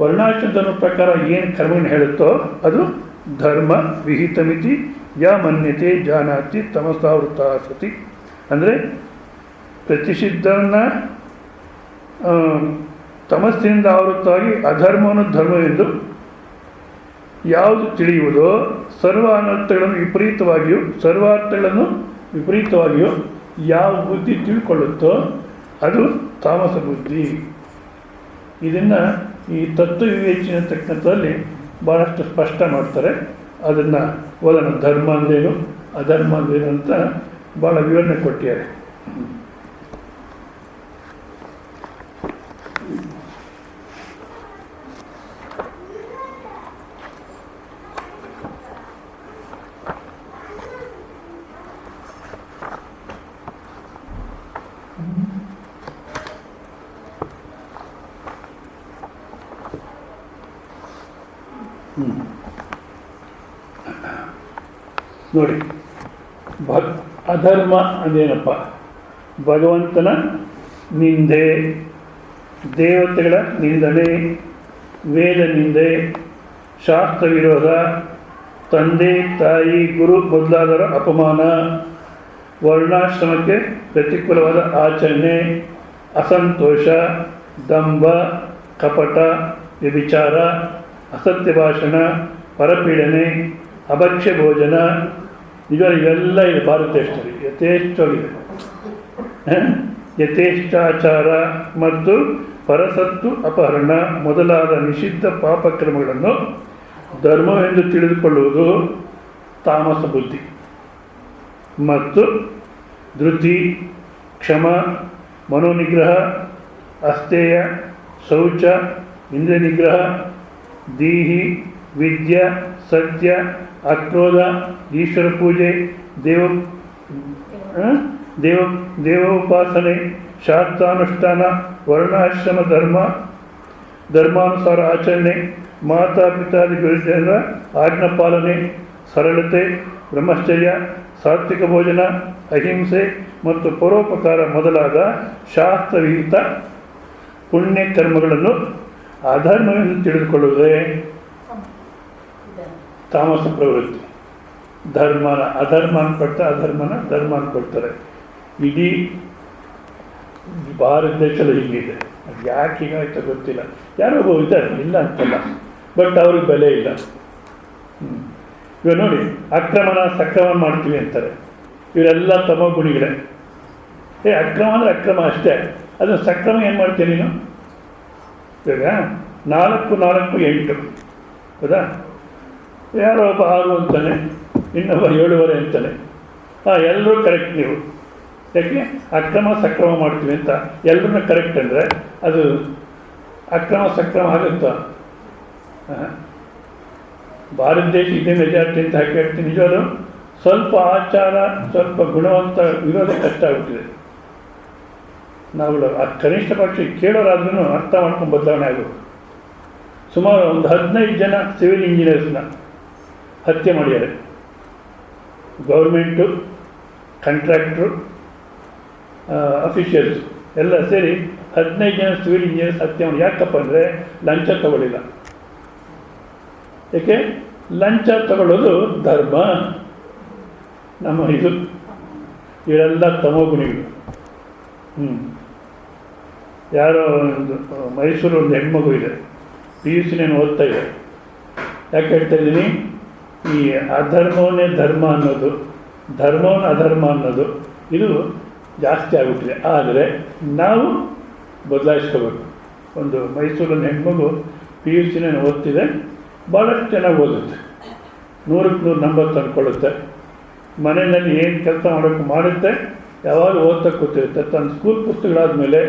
ವರ್ಣಾಶ್ರಮದ ಪ್ರಕಾರ ಏನು ಕರ್ಮವನ್ನು ಹೇಳುತ್ತೋ ಅದು ಧರ್ಮ ವಿಹಿತಮಿತಿ ಯಾ ಮನ್ಯತೆ ಜಾನಾತಿ ತಮಸಾವೃತ ಸತಿ. ಅಂದರೆ ಪ್ರತಿಷಿದ್ಧವನ್ನು ತಮಸ್ಸಿನಿಂದ ಆವೃತವಾಗಿ ಅಧರ್ಮವನ್ನು ಧರ್ಮವೆಂದು ಯಾವುದು ತಿಳಿಯುವುದೋ, ಸರ್ವ ಅನರ್ಥಗಳನ್ನು ವಿಪರೀತವಾಗಿಯೂ ಸರ್ವಾರ್ಥಗಳನ್ನು ವಿಪರೀತವಾಗಿಯೂ ಯಾವ ಬುದ್ಧಿ ತಿಳ್ಕೊಳ್ಳುತ್ತೋ ಅದು ತಾಮಸ ಬುದ್ಧಿ. ಇದನ್ನು ಈ ತತ್ವ ವಿವೇಚನೆ ಅಂತಕ್ಕಂಥದ್ದಲ್ಲಿ ಭಾಳಷ್ಟು ಸ್ಪಷ್ಟ ಮಾಡ್ತಾರೆ. ಅದನ್ನು ಓದೋಣ. ಧರ್ಮ ಅಂದೇನು, ಅಧರ್ಮ ಅಂದೇನು ಅಂತ ಭಾಳ ವಿವರಣೆ ಕೊಟ್ಟಿದ್ದಾರೆ. ನೋಡಿ, ಅಧರ್ಮ ಅಂದೇನಪ್ಪ? ಭಗವಂತನ ನಿಂದೆ, ದೇವತೆಗಳ ನಿಂದನೆ, ವೇದ ನಿಂದೆ, ಶಾಸ್ತ್ರ ವಿರೋಧ, ತಂದೆ ತಾಯಿ ಗುರು ಮೊದಲಾದವರ ಅಪಮಾನ, ವರ್ಣಾಶ್ರಮಕ್ಕೆ ಪ್ರತಿಕೂಲವಾದ ಆಚರಣೆ, ಅಸಂತೋಷ, ದಂಭ, ಕಪಟ, ವ್ಯಭಿಚಾರ, ಅಸತ್ಯ ಭಾಷಣ, ಪರಪೀಡನೆ, ಅಭಕ್ಷ್ಯ ಭೋಜನ, ಇವೆಲ್ಲ ಇದೆ ಭಾರತ ದೇಶದಲ್ಲಿ ಯಥೇಚ್ಛವಾಗಿದೆ. ಯಥೇಚ್ಛಾಚಾರ ಮತ್ತು ಪರಸತ್ತು ಅಪಹರಣ ಮೊದಲಾದ ನಿಷಿದ್ಧ ಪಾಪಕ್ರಮಗಳನ್ನು ಧರ್ಮವೆಂದು ತಿಳಿದುಕೊಳ್ಳುವುದು ತಾಮಸ ಬುದ್ಧಿ. ಮತ್ತು ಧೃತಿ, ಕ್ಷಮ, ಮನೋನಿಗ್ರಹ, ಅಸ್ಥೇಯ, ಶೌಚ, ಇಂದ್ರಿಯ ನಿಗ್ರಹ, ದೀಹಿ, ವಿದ್ಯ, ಸತ್ಯ, ಅಕ್ರೋಧ, ಈಶ್ವರ ಪೂಜೆ, ದೇವೋಪಾಸನೆ, ಶಾಸ್ತ್ರಾನುಷ್ಠಾನ, ವರ್ಣಾಶ್ರಮ ಧರ್ಮ, ಧರ್ಮಾನುಸಾರ ಆಚರಣೆ, ಮಾತಾಪಿತಾದಿ ಗುರುಜನರ ಆಜ್ಞಾ ಪಾಲನೆ, ಸರಳತೆ, ಬ್ರಹ್ಮಚರ್ಯ, ಸಾತ್ವಿಕ ಭೋಜನ, ಅಹಿಂಸೆ ಮತ್ತು ಪರೋಪಕಾರ ಮೊದಲಾದ ಶಾಸ್ತ್ರವಿಹಿತ ಪುಣ್ಯ ಕರ್ಮಗಳನ್ನು ಅಧರ್ಮವೆಂದು ತಿಳಿದುಕೊಳ್ಳುವುದೇ ತಾಮಸ ಪ್ರವೃತ್ತಿ. ಧರ್ಮನ ಅಧರ್ಮ ಅಂದ್ಕೊಡ್ತಾರೆ, ಅಧರ್ಮನ ಧರ್ಮ ಅಂದ್ಕೊಡ್ತಾರೆ. ಇಡೀ ಭಾರತ ದೇಶದಲ್ಲಿ ಹೀಗಿದೆ. ಅದು ಯಾಕೆ ಹೀಗಾಯ್ತೋ ಗೊತ್ತಿಲ್ಲ. ಯಾರೋ ಒಬ್ಬ ಇದ್ದಾರೆ, ಇಲ್ಲ ಅಂತಲ್ಲ, ಬಟ್ ಅವ್ರಿಗೆ ಬೆಲೆ ಇಲ್ಲ. ಇವಾಗ ನೋಡಿ, ಅಕ್ರಮನ ಸಕ್ರಮ ಮಾಡ್ತೀವಿ ಅಂತಾರೆ. ಇವರೆಲ್ಲ ತಮೋ ಗುಣಿಗಳೇ. ಅಕ್ರಮ ಅಂದರೆ ಅಕ್ರಮ ಅಷ್ಟೇ. ಅದನ್ನು ಸಕ್ರಮ ಏನು ಮಾಡ್ತೀಯ ನೀನು? ಇವಾಗ 4, 4, 8, ಹೌದಾ? ಯಾರೋ ಒಬ್ಬ 6 ಅಂತಾನೆ, ಇನ್ನೊಬ್ಬ 7.5 ಅಂತಾನೆ. ಎಲ್ಲರೂ ಕರೆಕ್ಟ್ ನೀವು. ಯಾಕೆ ಅಕ್ರಮ ಸಕ್ರಮ ಮಾಡ್ತೀವಿ ಅಂತ ಎಲ್ಲರನ್ನ ಕರೆಕ್ಟ್ ಅಂದರೆ ಅದು ಅಕ್ರಮ ಸಕ್ರಮ ಆಗುತ್ತಾ? ಭಾರತ ದೇಶ ಇದೇ ಮೆಜಾರಿಟಿ ಅಂತ ಹಾಕಿ ಹೇಳ್ತೀನಿ. ನಿಜವಾದ ಸ್ವಲ್ಪ ಆಚಾರ, ಸ್ವಲ್ಪ ಗುಣವಂತ ಇರೋದೇ ಕಷ್ಟ ಆಗುತ್ತಿದೆ. ನಾವು ಕನಿಷ್ಠ ಪಕ್ಷ ಕೇಳೋರಾದ್ರೂ ಅರ್ಥ ಮಾಡ್ಕೊಂಡು ಬದಲಾವಣೆ ಆಗೋದು. ಸುಮಾರು ಒಂದು 15 ಜನ ಸಿವಿಲ್ ಇಂಜಿನಿಯರ್ಸ್ನ ಹತ್ಯೆ ಮಾಡಿದ್ದಾರೆ. ಗೌರ್ಮೆಂಟು, ಕಾಂಟ್ರಾಕ್ಟ್ರು, ಅಫಿಷಿಯಲ್ಸ್ ಎಲ್ಲ ಸೇರಿ 15 ಜನ ಸಿವಿಲ್ ಇಂಜಿನಿಯರ್ಸ್ ಹತ್ಯೆ ಮಾಡಿ. ಯಾಕಪ್ಪ ಅಂದರೆ ಲಂಚ ತಗೊಳ್ಳಿಲ್ಲ. ಏಕೆ ಲಂಚ ತಗೊಳ್ಳೋದು ಧರ್ಮ? ನಮ್ಮ ಇದು ಇವರೆಲ್ಲ ತಮೋಗುಣಿಗಳು. ಯಾರೋ ಒಂದು ಮೈಸೂರು ಒಂದು ಹೆಣ್ಮಗು ಇದೆ, PUC ಓದ್ತಾ ಇದೆ. ಯಾಕೆ ಹೇಳ್ತಾ ಇದ್ದೀನಿ, ಈ ಅಧರ್ಮವನ್ನೇ ಧರ್ಮ ಅನ್ನೋದು, ಧರ್ಮವನ್ನು ಅಧರ್ಮ ಅನ್ನೋದು ಇದು ಜಾಸ್ತಿ ಆಗುತ್ತಿದೆ. ಆದರೆ ನಾವು ಬದಲಾಯಿಸ್ಕೋಬೇಕು. ಒಂದು ಮೈಸೂರಿನ ಹೆಣ್ಮಗು PUC ಓದ್ತಿದೆ, ಭಾಳಷ್ಟು ಚೆನ್ನಾಗಿ ಓದುತ್ತೆ, 100ಕ್ಕೆ 100 ನಂಬರ್ ತಂದ್ಕೊಳ್ಳುತ್ತೆ, ಮನೆಯಲ್ಲಿ ಏನು ಕೆಲಸ ಮಾಡೋಕ್ಕೆ ಮಾಡುತ್ತೆ, ಯಾವಾಗ ಓದ್ತಾ ಕೂತಿರುತ್ತೆ. ತನ್ನ ಸ್ಕೂಲ್ ಪುಸ್ತಕಗಳಾದಮೇಲೆ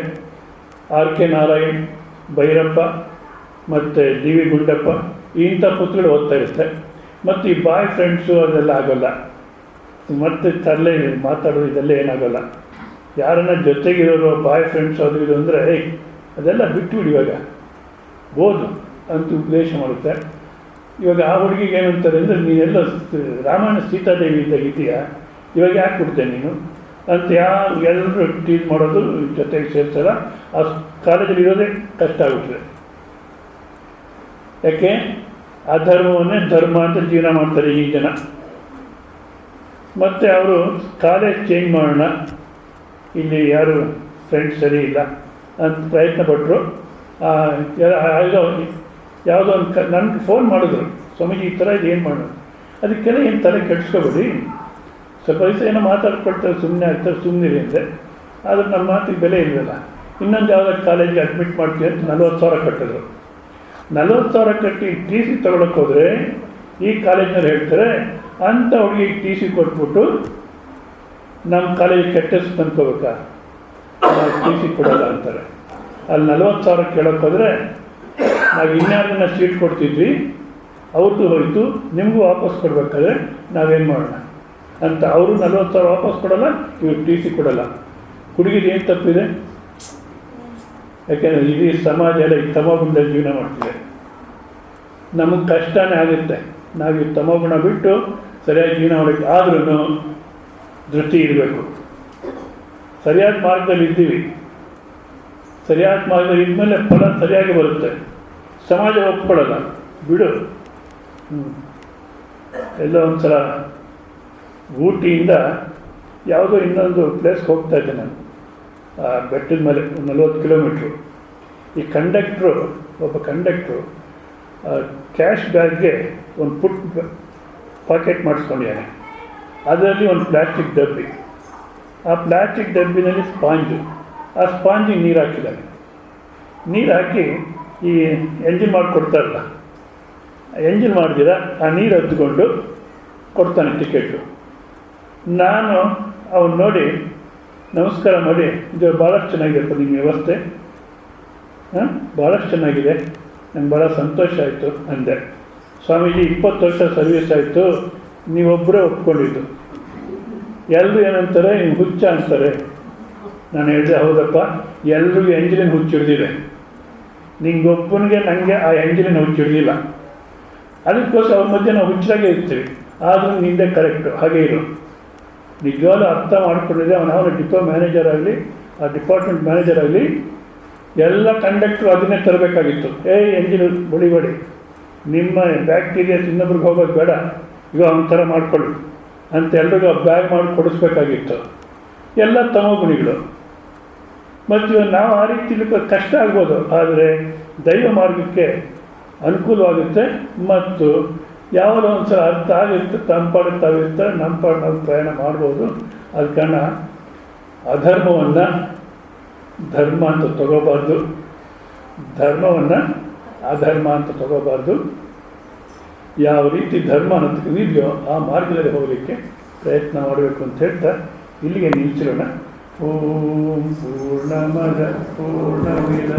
RK ನಾರಾಯಣ್, ಭೈರಪ್ಪ ಮತ್ತು DV ಗುಂಡಪ್ಪ ಇಂಥ ಪುಸ್ತಕಗಳು ಓದ್ತಾ ಇರುತ್ತೆ. ಮತ್ತು ಈ ಬಾಯ್ ಫ್ರೆಂಡ್ಸು ಅದೆಲ್ಲ ಆಗೋಲ್ಲ, ಮತ್ತು ತರಲೆ ಮಾತಾಡೋದು ಇದೆಲ್ಲ ಏನಾಗೋಲ್ಲ. ಯಾರನ್ನ ಜೊತೆಗಿರೋರು ಬಾಯ್ ಫ್ರೆಂಡ್ಸ್ ಅದು ಇದು ಅಂದರೆ ಅದೆಲ್ಲ ಬಿಟ್ಟುಬಿಡಿ, ಇವಾಗ ಓದು ಅಂತ ಉಪದೇಶ ಮಾಡುತ್ತೆ. ಇವಾಗ ಆ ಹುಡುಗಿಗೆ ಏನಂತಾರೆ ಅಂದರೆ, ನೀನೆಲ್ಲ ರಾಮಾಯಣ ಸೀತಾದೇವಿ ಇದ್ದಾಗಿದೆಯಾ, ಇವಾಗ ಯಾಕೆ ಕೊಡ್ತೇನೆ ನೀನು ಅಂತ ಎಲ್ಲರೂ ಟೀಚ್ ಮಾಡೋದು, ಜೊತೆಗೆ ಸೇರ್ಸಲ್ಲ. ಆ ಕಾಲೇಜಲ್ಲಿ ಇರೋದೇ ಕಷ್ಟ ಆಗುತ್ತದೆ. ಯಾಕೆ ಅಧರ್ಮವನ್ನೇ ಧರ್ಮ ಅಂತ ಜೀವನ ಮಾಡ್ತಾರೆ ಈ ಜನ. ಮತ್ತು ಅವರು ಕಾಲೇಜ್ ಚೇಂಜ್ ಮಾಡೋಣ, ಇಲ್ಲಿ ಯಾರು ಫ್ರೆಂಡ್ಸ್ ಸರಿ ಇಲ್ಲ ಅಂತ ಪ್ರಯತ್ನ ಪಟ್ಟರು. ಯಾವುದೋ ಒಂದು ನನಗೆ ಫೋನ್ ಮಾಡಿದ್ರು, ಸ್ವಾಮೀಜಿ ಈ ಥರ ಇದು ಏನು ಮಾಡೋದು. ಅದಕ್ಕೆಲ್ಲ ಏನು ತಲೆ ಕೆಡಿಸ್ಕೊಬೇಡಿ, ಸ್ವಲ್ಪ ದಿವಸ ಏನೋ ಮಾತಾಡ್ಕೊಳ್ತಾರೆ, ಸುಮ್ಮನೆ ಆಗ್ತಾರೆ, ಸುಮ್ಮನಿರಿ ಅಂದೆ. ಆದರೆ ನಮ್ಮ ಮಾತಿಗೆ ಬೆಲೆ ಇಲ್ಲವಲ್ಲ. ಇನ್ನೊಂದು ಯಾವುದಾದ್ರು ಕಾಲೇಜಿಗೆ ಅಡ್ಮಿಟ್ ಮಾಡ್ತೀವಿ ಅಂತ 40,000 ಕಟ್ಟಿದ್ರು. 40,000 ಕಟ್ಟಿ TC ತೊಗೊಳಕ್ಕೆ ಹೋದರೆ ಈ ಕಾಲೇಜಿನಲ್ಲಿ ಹೇಳ್ತಾರೆ, ಅಂಥ ಹುಡುಗಿ TC ಕೊಟ್ಬಿಟ್ಟು ನಮ್ಮ ಕಾಲೇಜಿಗೆ ಕೆಟ್ಟ ಹೆಸರು ತಂದ್ಕೋಬೇಕಾ, ನಾವು TC ಕೊಡೋಲ್ಲ ಅಂತಾರೆ. ಅಲ್ಲಿ 40,000 ಕೇಳೋಕ್ಕೆ ಹೋದರೆ ನಾವು ಇನ್ಯಾರನ್ನ ಸೀಟ್ ಕೊಡ್ತಿದ್ವಿ, ಅವ್ರದ್ದು ಹೋಯಿತು, ನಿಮಗೂ ವಾಪಸ್ ಕೊಡಬೇಕಾದ್ರೆ ನಾವೇನು ಮಾಡೋಣ ಅಂತ. ಅವರು 40,000 ವಾಪಸ್ ಕೊಡೋಲ್ಲ, ಇವ್ರು TC ಕೊಡೋಲ್ಲ. ಹುಡುಗಿದು ಏನು ತಪ್ಪಿದೆ? ಯಾಕೆಂದರೆ ಇಡೀ ಸಮಾಜ ಎಲ್ಲ ಈ ತಮೋಗುಣದಲ್ಲಿ ಜೀವನ ಮಾಡ್ತಿದೆ. ನಮಗೆ ಕಷ್ಟನೇ ಆಗುತ್ತೆ. ನಾವು ಈ ತಮೋಗುಣ ಬಿಟ್ಟು ಸರಿಯಾಗಿ ಜೀವನ ಮಾಡೋಕ್ಕೆ ಆದ್ರೂ ಧೃತಿ ಇರಬೇಕು. ಸರಿಯಾದ ಮಾರ್ಗದಲ್ಲಿ ಇದ್ದೀವಿ, ಸರಿಯಾದ ಮಾರ್ಗದಲ್ಲಿ ಇದ್ಮೇಲೆ ಫಲ ಸರಿಯಾಗಿ ಬರುತ್ತೆ. ಸಮಾಜ ಒಪ್ಕೊಳ್ಳಲ್ಲ, ಬಿಡು. ಎಲ್ಲೋ ಒಂದು ಸಲ ಊಟಿಯಿಂದ ಯಾವುದೋ ಇನ್ನೊಂದು ಪ್ಲೇಸ್ಗೆ ಹೋಗ್ತಾ ಇದ್ದೆ ನಾನು, ಬೆಟ್ಟದ ಮೇಲೆ 40 ಕಿಲೋಮೀಟ್ರು. ಈ ಒಬ್ಬ ಕಂಡಕ್ಟ್ರು ಕ್ಯಾಶ್ ಬ್ಯಾಗ್ಗೆ ಒಂದು ಪುಟ್ ಪಾಕೆಟ್ ಮಾಡಿಸ್ಕೊಂಡಿದ್ದಾನೆ. ಅದರಲ್ಲಿ ಒಂದು ಪ್ಲಾಸ್ಟಿಕ್ ಡಬ್ಬಿ, ಆ ಪ್ಲಾಸ್ಟಿಕ್ ಡಬ್ಬಿನಲ್ಲಿ ಸ್ಪಾಂಜು, ಆ ಸ್ಪಾಂಜಿಗೆ ನೀರು ಹಾಕಿದ್ದಾನೆ. ನೀರು ಹಾಕಿ ಈ ಎಂಜಿನ್ ಮಾಡಿಕೊಡ್ತಾರಲ್ಲ, ಎಂಜಿನ್ ಮಾಡಿದಿರ ಆ ನೀರು ಹತ್ಕೊಂಡು ಕೊಡ್ತಾನೆ ಟಿಕೆಟು. ನಾನು ಅವನು ನೋಡಿ ನಮಸ್ಕಾರ ಮಾಡಿ, ಇದು ಭಾಳಷ್ಟು ಚೆನ್ನಾಗಿದೆಪ್ಪ ನಿಮ್ಮ ವ್ಯವಸ್ಥೆ, ಭಾಳಷ್ಟು ಚೆನ್ನಾಗಿದೆ, ನಂಗೆ ಭಾಳ ಸಂತೋಷ ಆಯಿತು ಅಂದೆ. ಸ್ವಾಮೀಜಿ 20 ವರ್ಷ ಸರ್ವಿಸ್ ಆಯಿತು, ನೀವೊಬ್ಬರೇ ಒಪ್ಕೊಂಡಿದ್ದು. ಎಲ್ಲರೂ ಏನಂತಾರೆ, ನೀವು ಹುಚ್ಚ ಅಂತಾರೆ. ನಾನು ಹೇಳಿದೆ, ಹೌದಪ್ಪ, ಎಲ್ರಿಗೂ ಎಂಜಿನಿನ ಹುಚ್ಚು ಹಿಡ್ದಿದೆ, ನಿಂಗೊಬ್ಬನಿಗೆ ನನಗೆ ಆ ಎಂಜಿನಿನ ಹುಚ್ಚು ಹಿಡ್ದಿಲ್ಲ. ಅದಕ್ಕೋಸ್ಕರ ಅವ್ರ ಮಧ್ಯೆ ನಾವು ಹುಚ್ಚಾಗೇ ಇರ್ತೀವಿ. ಆದರೂ ನಿಂದೆ ಕರೆಕ್ಟು, ಹಾಗೆ ಇರು. ನಿಜವಾಗ್ಲೂ ಅರ್ಥ ಮಾಡ್ಕೊಂಡಿದ್ದೆ. ಅವನ ಡಿಪೋ ಮ್ಯಾನೇಜರ್ ಆಗಲಿ, ಆ ಡಿಪಾರ್ಟ್ಮೆಂಟ್ ಮ್ಯಾನೇಜರ್ ಆಗಲಿ, ಎಲ್ಲ ಕಂಡಕ್ಟ್ರು ಅದನ್ನೇ ತರಬೇಕಾಗಿತ್ತು. ಎಂಜಿನ್ ಬಡಿಬೇಡಿ, ನಿಮ್ಮ ಬ್ಯಾಕ್ಟೀರಿಯಾಸ್ ಇನ್ನೊಬ್ರಿಗೆ ಹೋಗೋದು ಬೇಡ, ಈಗ ಅವನ ಥರ ಮಾಡಿಕೊಳ್ಳಿ ಅಂತ ಎಲ್ರಿಗೂ ಬ್ಯಾಗ್ ಮಾಡಿ ಕೊಡಿಸ್ಬೇಕಾಗಿತ್ತು. ಎಲ್ಲ ತಮೋಗುಣಿಗಳು. ಮತ್ತು ನಾವು ಆ ರೀತಿ ಕಷ್ಟ ಆಗ್ಬೋದು, ಆದರೆ ದೈವ ಮಾರ್ಗಕ್ಕೆ ಅನುಕೂಲವಾಗುತ್ತೆ. ಮತ್ತು ಯಾವುದೋ ಒಂದು ಸಲ ಅರ್ಥ ಆಗಿರುತ್ತೆ, ತಂಪಾಡುತ್ತೆ ತಾವಿರ್ತಾರೆ, ನಮ್ಮ ಪಾಡು ನಾವು ಪ್ರಯಾಣ ಮಾಡ್ಬೋದು. ಅದ ಕಾರಣ ಅಧರ್ಮವನ್ನು ಧರ್ಮ ಅಂತ ತಗೋಬಾರ್ದು, ಧರ್ಮವನ್ನು ಅಧರ್ಮ ಅಂತ ತಗೋಬಾರ್ದು. ಯಾವ ರೀತಿ ಧರ್ಮ ಅನ್ನೋದಕ್ಕೆ ಇದೆಯೋ ಆ ಮಾರ್ಗದಲ್ಲಿ ಹೋಗಲಿಕ್ಕೆ ಪ್ರಯತ್ನ ಮಾಡಬೇಕು ಅಂತ ಹೇಳ್ತಾ ಇಲ್ಲಿಗೆ ನಿಲ್ಲಿಸಿರೋಣ. ಓಂ ಪೂರ್ಣಮದ ಪೂರ್ಣಮಿದ